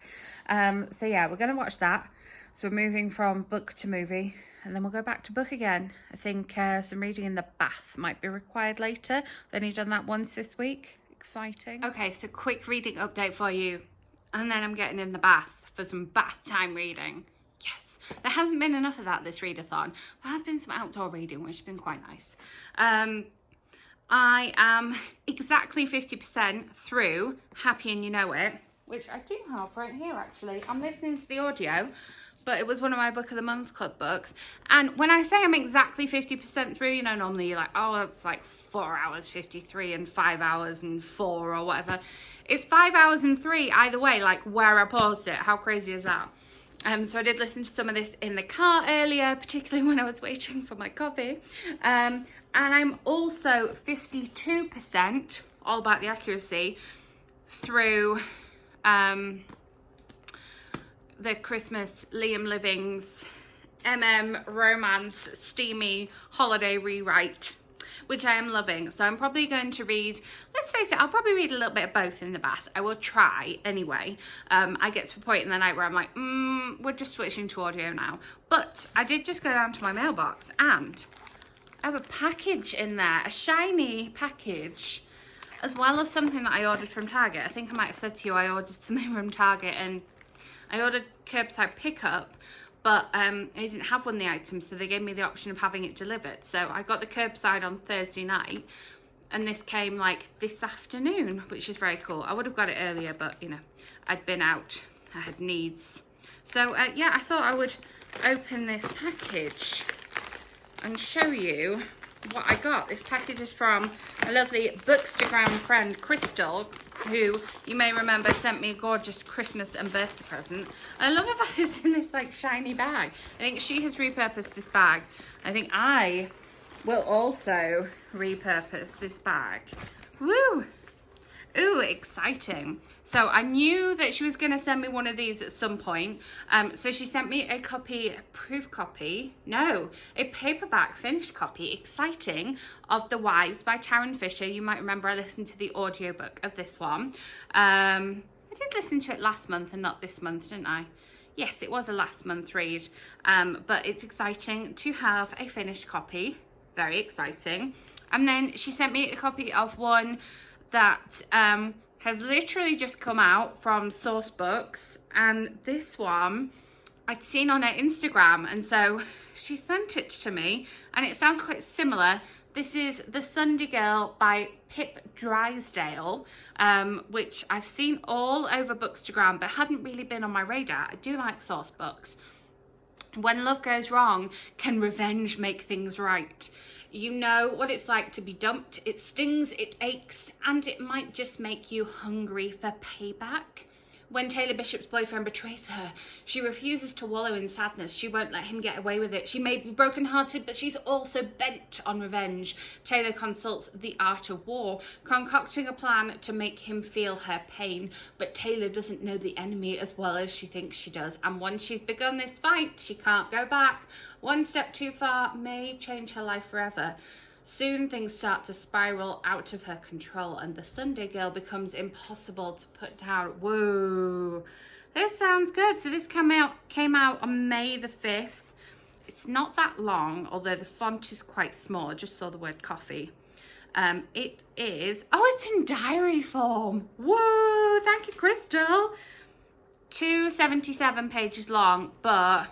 So yeah, we're going to watch that. So we're moving from book to movie, and then we'll go back to book again. I think some reading in the bath might be required later. I've only done that once this week. Exciting. Okay, so quick reading update for you, and then I'm getting in the bath for some bath time reading. Yes, there hasn't been enough of that this readathon. There has been some outdoor reading, which has been quite nice. I am exactly 50% through Happy and You Know It, which I do have right here actually. I'm listening to the audio, but it was one of my Book of the Month Club books. And when I say I'm exactly 50% through, you know, normally you're like, oh, it's like 4 hours 53 and 5 hours and 4 or whatever. It's 5 hours and 3 either way, like where I paused it. How crazy is that? So I did listen to some of this in the car earlier, particularly when I was waiting for my coffee. And I'm also 52%, all about the accuracy, through the Christmas Liam Living's romance steamy holiday rewrite, which I am loving. So I'm probably going to read, let's face it, I'll probably read a little bit of both in the bath. I will try anyway. I get to a point in the night where I'm like, we're just switching to audio now. But I did just go down to my mailbox and I have a package in there, a shiny package, as well as something that I ordered from Target. I think I might have said to you I ordered something from Target, and I ordered curbside pickup, but I didn't have one of the items, so they gave me the option of having it delivered. So I got the curbside on Thursday night, and this came like this afternoon, which is very cool. I would have got it earlier, but you know, I'd been out, I had needs. So yeah, I thought I would open this package and show you what I got. This package is from a lovely Bookstagram friend, Crystal, who you may remember sent me a gorgeous Christmas and birthday present. I love it that it's in this like shiny bag. I think she has repurposed this bag. I think I will also repurpose this bag. Woo! Ooh, exciting. So I knew that she was going to send me one of these at some point. So she sent me a paperback finished copy, exciting, of The Wives by Taryn Fisher. You might remember I listened to the audiobook of this one. I did listen to it last month and not this month, didn't I? Yes, it was a last month read. But it's exciting to have a finished copy. Very exciting. And then she sent me a copy of one that has literally just come out from Source Books, and this one I'd seen on her Instagram, and so she sent it to me, and it sounds quite similar. This is The Sunday Girl by Pip Drysdale, which I've seen all over Bookstagram but hadn't really been on my radar. I do like Source Books. When love goes wrong, can revenge make things right? You know what it's like to be dumped. It stings, it aches, and it might just make you hungry for payback. When Taylor Bishop's boyfriend betrays her, she refuses to wallow in sadness. She won't let him get away with it. She may be brokenhearted, but she's also bent on revenge. Taylor consults the art of war, concocting a plan to make him feel her pain. But Taylor doesn't know the enemy as well as she thinks she does. And once she's begun this fight, she can't go back. One step too far may change her life forever. Soon things start to spiral out of her control, and the Sunday Girl becomes impossible to put down. Whoa, this sounds good. So this came out on May the 5th. It's not that long, although the font is quite small. I just saw the word coffee. It is, it's in diary form. Whoa, thank you, Crystal. 277 pages long, but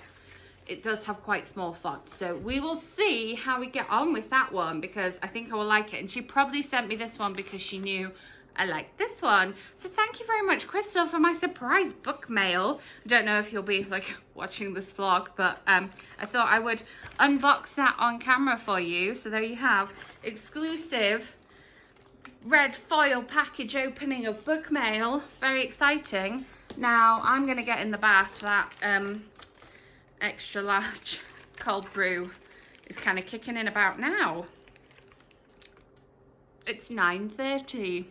it does have quite small font, so we will see how we get on with that one, because I think I will like it. And she probably sent me this one because she knew I liked this one. So thank you very much, Crystal, for my surprise book mail. I don't know if you'll be like watching this vlog, but I thought I would unbox that on camera for you. So there you have exclusive red foil package opening of book mail. Very exciting. Now I'm gonna get in the bath. That extra large cold brew is kind of kicking in about now. It's 9:30.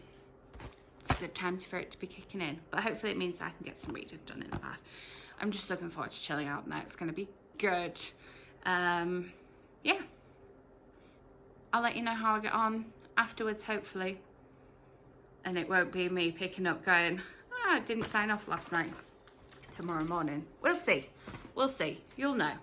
It's a good time for it to be kicking in, but hopefully it means I can get some reading done in the bath. I'm just looking forward to chilling out now. It's going to be good. Yeah, I'll let you know how I get on afterwards, hopefully. And it won't be me picking up going, I didn't sign off last night, tomorrow morning. We'll see. We'll see. You'll know.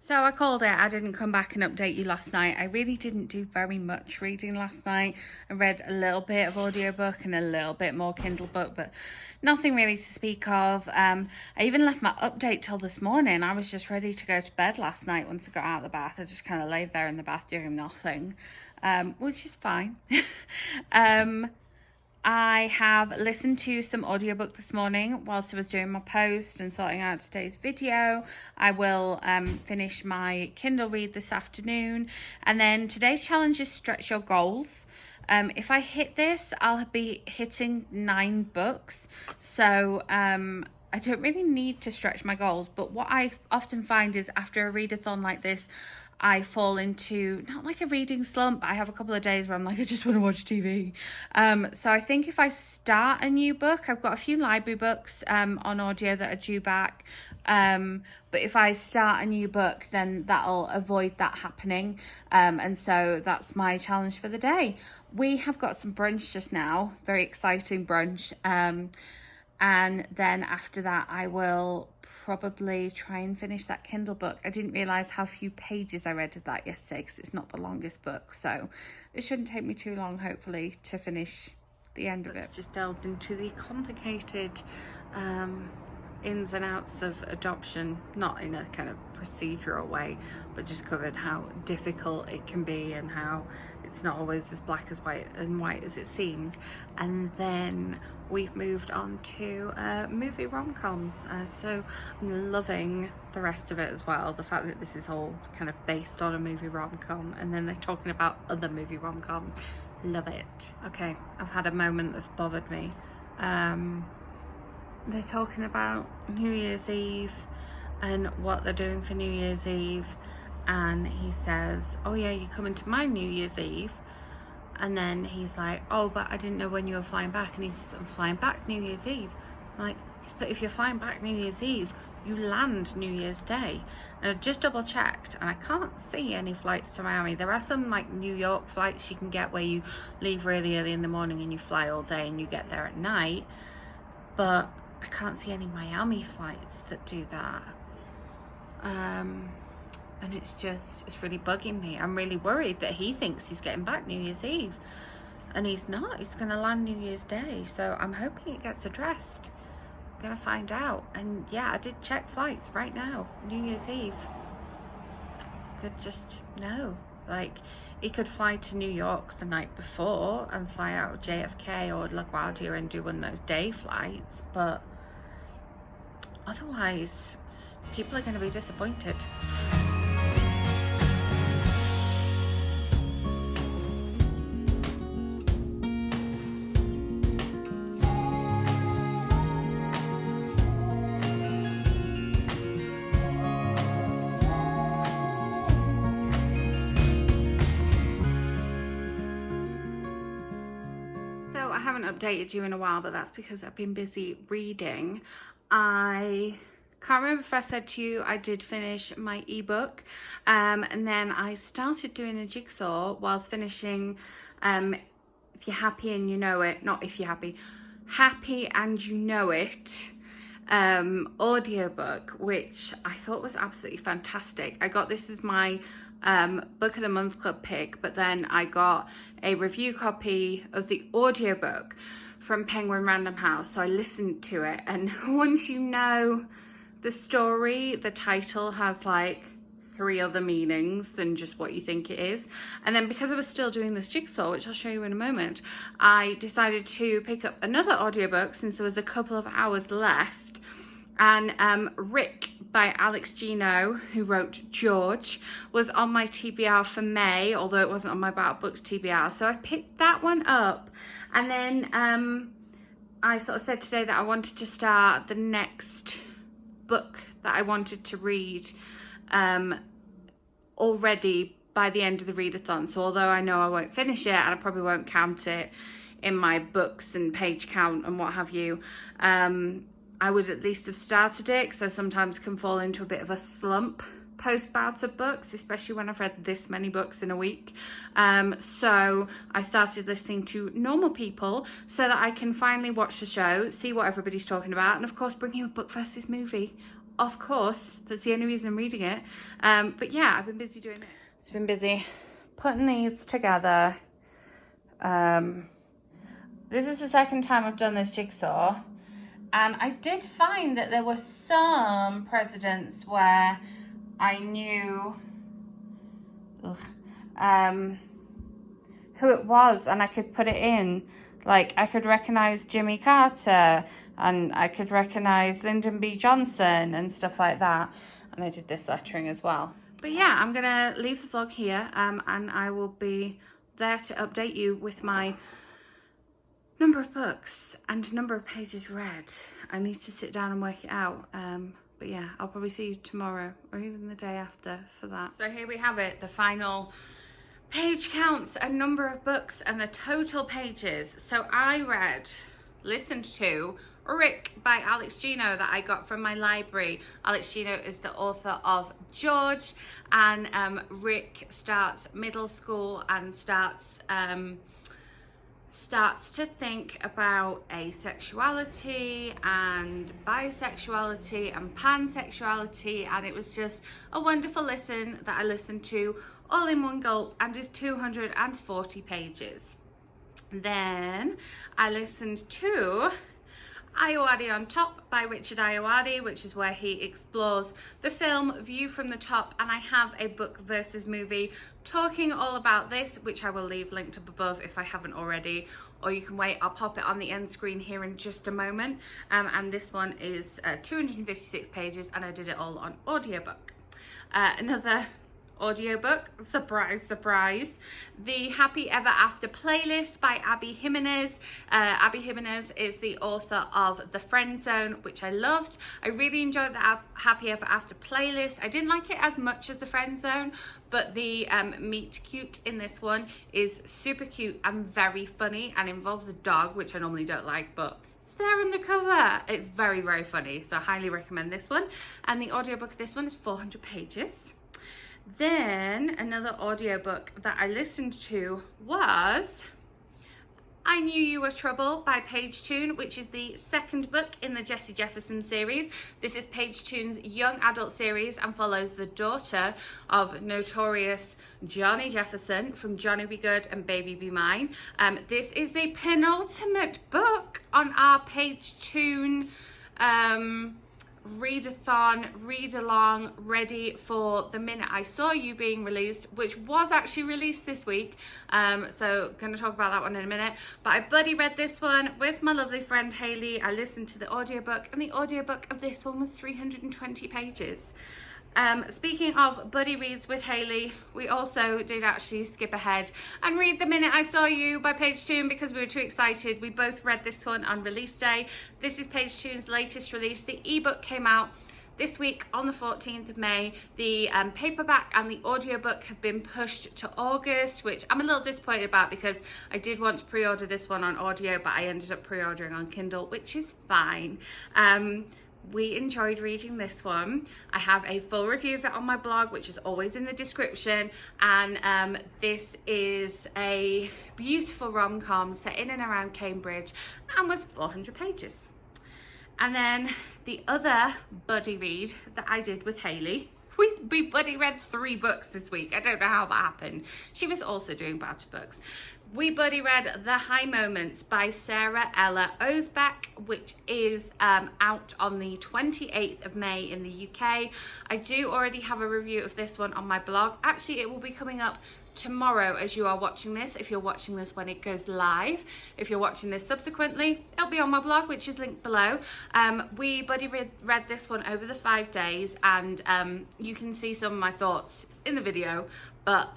So I called it. I didn't come back and update you last night. I really didn't do very much reading last night. I read a little bit of audiobook and a little bit more Kindle book, but nothing really to speak of. I even left my update till this morning. I was just ready to go to bed last night once I got out of the bath. I just kind of laid there in the bath doing nothing, which is fine. I have listened to some audiobook this morning whilst I was doing my post and sorting out today's video. I will finish my Kindle read this afternoon. And then today's challenge is stretch your goals. If I hit this, I'll be hitting 9 books. So I don't really need to stretch my goals. But what I often find is after a readathon like this, I fall into, not like a reading slump, but I have a couple of days where I'm like, I just want to watch TV. So I think if I start a new book, I've got a few library books on audio that are due back. But if I start a new book, then that'll avoid that happening. And so that's my challenge for the day. We have got some brunch just now, very exciting brunch. And then after that, I will probably try and finish that Kindle book. I didn't realise how few pages I read of that yesterday because it's not the longest book, so it shouldn't take me too long, hopefully, to finish the end of it. Just delved into the complicated ins and outs of adoption, not in a kind of procedural way, but just covered how difficult it can be and how it's not always as black as white as it seems. And then we've moved on to movie rom-coms, so I'm loving the rest of it as well. The fact that this is all kind of based on a movie rom-com, and then they're talking about other movie rom-coms. Love it. Okay, I've had a moment that's bothered me. They're talking about New Year's Eve and what they're doing for New Year's Eve, and he says, oh yeah, you're coming to my New Year's Eve. And then he's like, oh, but I didn't know when you were flying back. And he says, I'm flying back New Year's Eve. I'm like, yes, but if you're flying back New Year's Eve, you land New Year's Day. And I just double checked and I can't see any flights to Miami. There are some like New York flights you can get where you leave really early in the morning and you fly all day and you get there at night. But I can't see any Miami flights that do that. And it's really bugging me. I'm really worried that he thinks he's getting back New Year's Eve. And he's not. He's going to land New Year's Day. So I'm hoping it gets addressed. I'm going to find out. And yeah, I did check flights right now. New Year's Eve. No. Like, he could fly to New York the night before and fly out of JFK or LaGuardia and do one of those day flights. But otherwise, people are going to be disappointed. So I haven't updated you in a while, but that's because I've been busy reading. I can't remember if I said to you I did finish my ebook, and then I started doing a jigsaw whilst finishing If You're Happy and You Know It, not If You're Happy, Happy and You Know It audiobook, which I thought was absolutely fantastic. I got this as my book of the month club pick, but then I got a review copy of the audiobook from Penguin Random House, so I listened to it, and once you know the story, the title has like 3 other meanings than just what you think it is. And then because I was still doing this jigsaw, which I'll show you in a moment, I decided to pick up another audiobook since there was a couple of hours left. And Rick by Alex Ginio, who wrote George, was on my TBR for May, although it wasn't on my Bout of Books TBR. So I picked that one up. And then I sort of said today that I wanted to start the next book that I wanted to read already by the end of the readathon. So although I know I won't finish it and I probably won't count it in my books and page count and what have you, I would at least have started it, because I sometimes can fall into a bit of a slump post Bout of Books, especially when I've read this many books in a week. So I started listening to normal people so that I can finally watch the show, see what everybody's talking about, and of course bring you a book versus movie. Of course, that's the only reason I'm reading it. But yeah, I've been busy doing it. It's been busy putting these together. This is the second time I've done this jigsaw, and I did find that there were some presidents where I knew who it was and I could put it in. Like, I could recognize Jimmy Carter and I could recognize Lyndon B. Johnson and stuff like that. And I did this lettering as well. But yeah, I'm gonna leave the vlog here, and I will be there to update you with my number of books and number of pages read. I need to sit down and work it out. But yeah, I'll probably see you tomorrow or even the day after for that. So here we have it, the final page counts and number of books and the total pages. So I listened to Rick by Alex Ginio that I got from my library. Alex Ginio is the author of George, and Rick starts middle school and starts to think about asexuality and bisexuality and pansexuality, and it was just a wonderful listen that I listened to all in one gulp, and is 240 pages. Then I listened to Ayoade on Top by Richard Ayoade, which is where he explores the film View from the Top, and I have a book versus movie talking all about this, which I will leave linked up above if I haven't already, or you can wait, I'll pop it on the end screen here in just a moment. And this one is 256 pages, and I did it all on audiobook. Another audiobook, surprise surprise, the Happy Ever After playlist by Abby Jimenez. Abby Jimenez is the author of The Friend Zone, which I loved. I really enjoyed the Happy Ever After playlist. I didn't like it as much as The Friend Zone, but the meet cute in this one is super cute and very funny, and involves a dog, which I normally don't like, but it's there on the cover. It's very, very funny, so I highly recommend this one. And the audiobook of this one is 400 pages. Then another audiobook that I listened to was I Knew You Were Trouble by Paige Toon, which is the second book in the Jessie Jefferson series. This is Paige Toon's young adult series and follows the daughter of notorious Johnny Jefferson from Johnny Be Good and Baby Be Mine. This is the penultimate book on our Paige Toon readathon, read along, ready for The Minute I Saw You being released, which was actually released this week. So gonna talk about that one in a minute. But I bloody read this one with my lovely friend Hayley. I listened to the audiobook, and the audiobook of this one was 320 pages. Speaking of buddy reads with Hayley, we also did actually skip ahead and read The Minute I Saw You by Paige Toon because we were too excited. We both read this one on release day. This is Paige Toon's latest release. The ebook came out this week on the 14th of May. The paperback and the audiobook have been pushed to August, which I'm a little disappointed about because I did want to pre-order this one on audio, but I ended up pre-ordering on Kindle, which is fine. We enjoyed reading this one. I have a full review of it on my blog, which is always in the description, and this is a beautiful rom-com set in and around Cambridge and was 400 pages. And then the other buddy read that I did with Hayley, we buddy read 3 books this week. I don't know how that happened. She was also doing Bout of Books. We buddy read The High Moments by Sara Ozebeck, which is out on the 28th of May in the UK. I do already have a review of this one on my blog. Actually, it will be coming up tomorrow as you are watching this, if you're watching this when it goes live. If you're watching this subsequently, it'll be on my blog, which is linked below. We buddy read this one over the 5 days, and you can see some of my thoughts in the video. But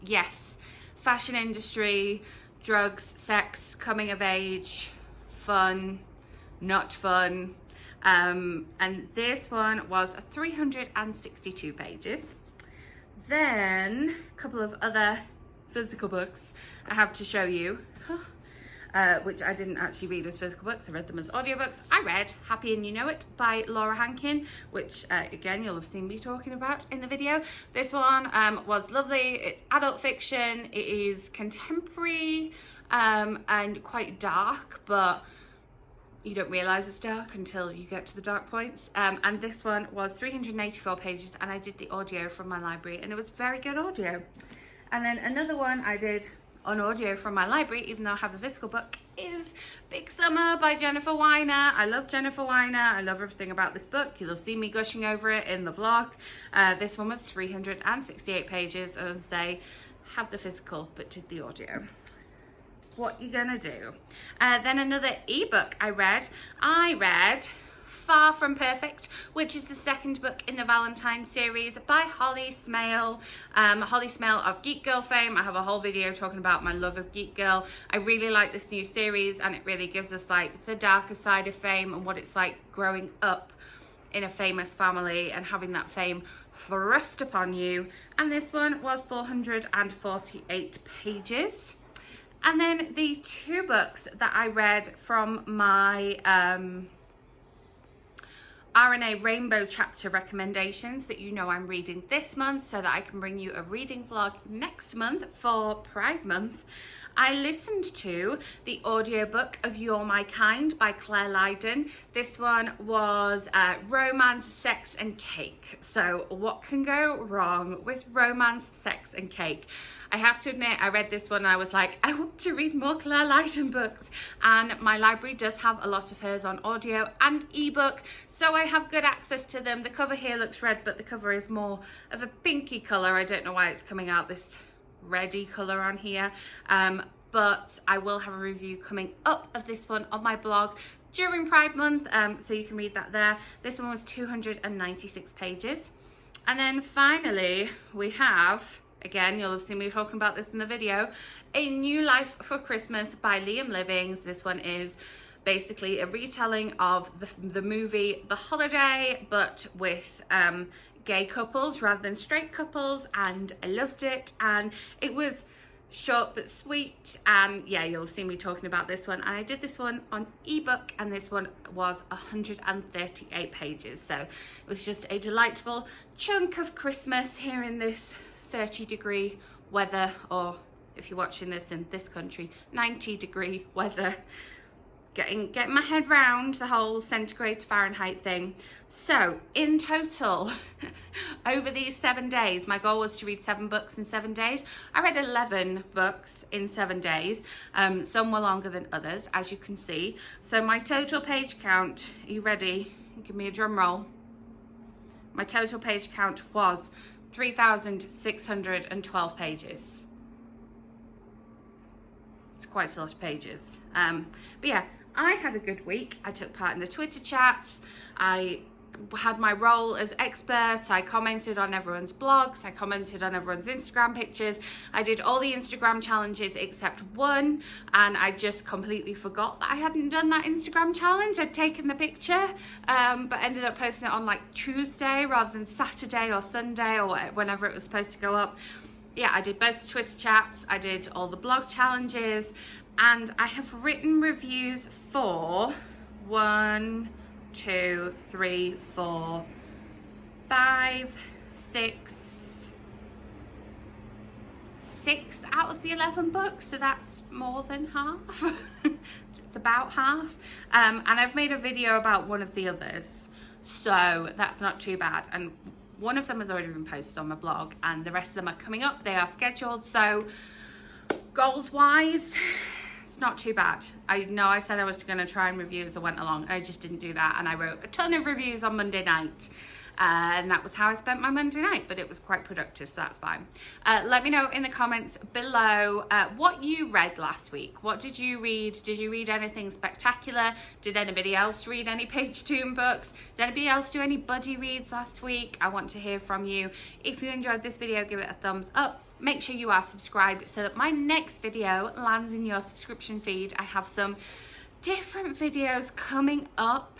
yes, fashion industry, drugs, sex, coming of age, fun, not fun. And this one was 362 pages. Then a couple of other physical books I have to show you. which I didn't actually read as physical books. I read them as audiobooks. I read Happy and You Know It by Laura Hankin, which again, you'll have seen me talking about in the video. This one was lovely. It's adult fiction. It is contemporary and quite dark, but you don't realise it's dark until you get to the dark points. And this one was 384 pages, and I did the audio from my library, and it was very good audio. And then another one I did on audio from my library, even though I have a physical book, is Big Summer by Jennifer Weiner. I love Jennifer Weiner. I love everything about this book. You'll have seen me gushing over it in the vlog. This one was 368 pages, and as I say, have the physical but did the audio. What you gonna do? Then another ebook I read Far From Perfect, which is the second book in the Valentine series by Holly Smale. Holly Smale of Geek Girl fame. I have a whole video talking about my love of Geek Girl. I really like this new series, and it really gives us like the darker side of fame and what it's like growing up in a famous family and having that fame thrust upon you. And this one was 448 pages. And then the two books that I read from my RNA Rainbow Chapter recommendations that you know I'm reading this month, so that I can bring you a reading vlog next month for Pride Month. I listened to the audiobook of You're My Kind by Clare Lydon. This one was romance, sex and cake. So what can go wrong with romance, sex and cake? I have to admit, I read this one and I was like, I want to read more Clare Lydon books. And my library does have a lot of hers on audio and ebook, so I have good access to them. The cover here looks red, but the cover is more of a pinky colour. I don't know why it's coming out this reddy colour on here. But I will have a review coming up of this one on my blog during Pride Month, so you can read that there. This one was 296 pages. And then finally, we have, again, you'll have seen me talking about this in the video, A New Life for Christmas by Liam Livings. This one is basically a retelling of the movie The Holiday, but with gay couples rather than straight couples, and I loved it. And it was short but sweet, and yeah, you'll see me talking about this one. And I did this one on ebook, and this one was 138 pages, so it was just a delightful chunk of Christmas here in this 30-degree weather, or if you're watching this in this country, 90-degree weather. Getting my head round the whole centigrade to Fahrenheit thing. So in total, over these 7 days, my goal was to read 7 books in 7 days. I read 11 books in 7 days. Some were longer than others, as you can see. So my total page count, are you ready? Give me a drum roll. My total page count was 3,612 pages. It's quite a lot of pages. But yeah, I had a good week. I took part in the Twitter chats. I had my role as expert. I commented on everyone's blogs. I commented on everyone's Instagram pictures. I did all the Instagram challenges except one, and I just completely forgot that I hadn't done that Instagram challenge. I'd taken the picture, but ended up posting it on like Tuesday rather than Saturday or Sunday or whenever it was supposed to go up. Yeah, I did both the Twitter chats. I did all the blog challenges. And I have written reviews for 1, 2, 3, 4, 5, 6 out of the 11 books, so that's more than half. It's about half. And I've made a video about one of the others, so that's not too bad. And one of them has already been posted on my blog, and the rest of them are coming up. They are scheduled, so goals wise, it's not too bad. I know I said I was going to try and review as I went along. I just didn't do that, and I wrote a ton of reviews on Monday night. And that was how I spent my Monday night, but it was quite productive, so that's fine. Let me know in the comments below what you read last week. What did you read? Did you read anything spectacular? Did anybody else read any Paige Toon books? Did anybody else do any buddy reads last week? I want to hear from you. If you enjoyed this video, give it a thumbs up. Make sure you are subscribed so that my next video lands in your subscription feed. I have some different videos coming up.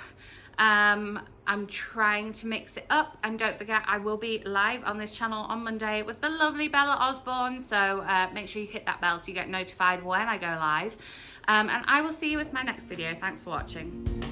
I'm trying to mix it up, and don't forget I will be live on this channel on Monday with the lovely Bella Osborne, so make sure you hit that bell so you get notified when I go live, and I will see you with my next video. Thanks for watching.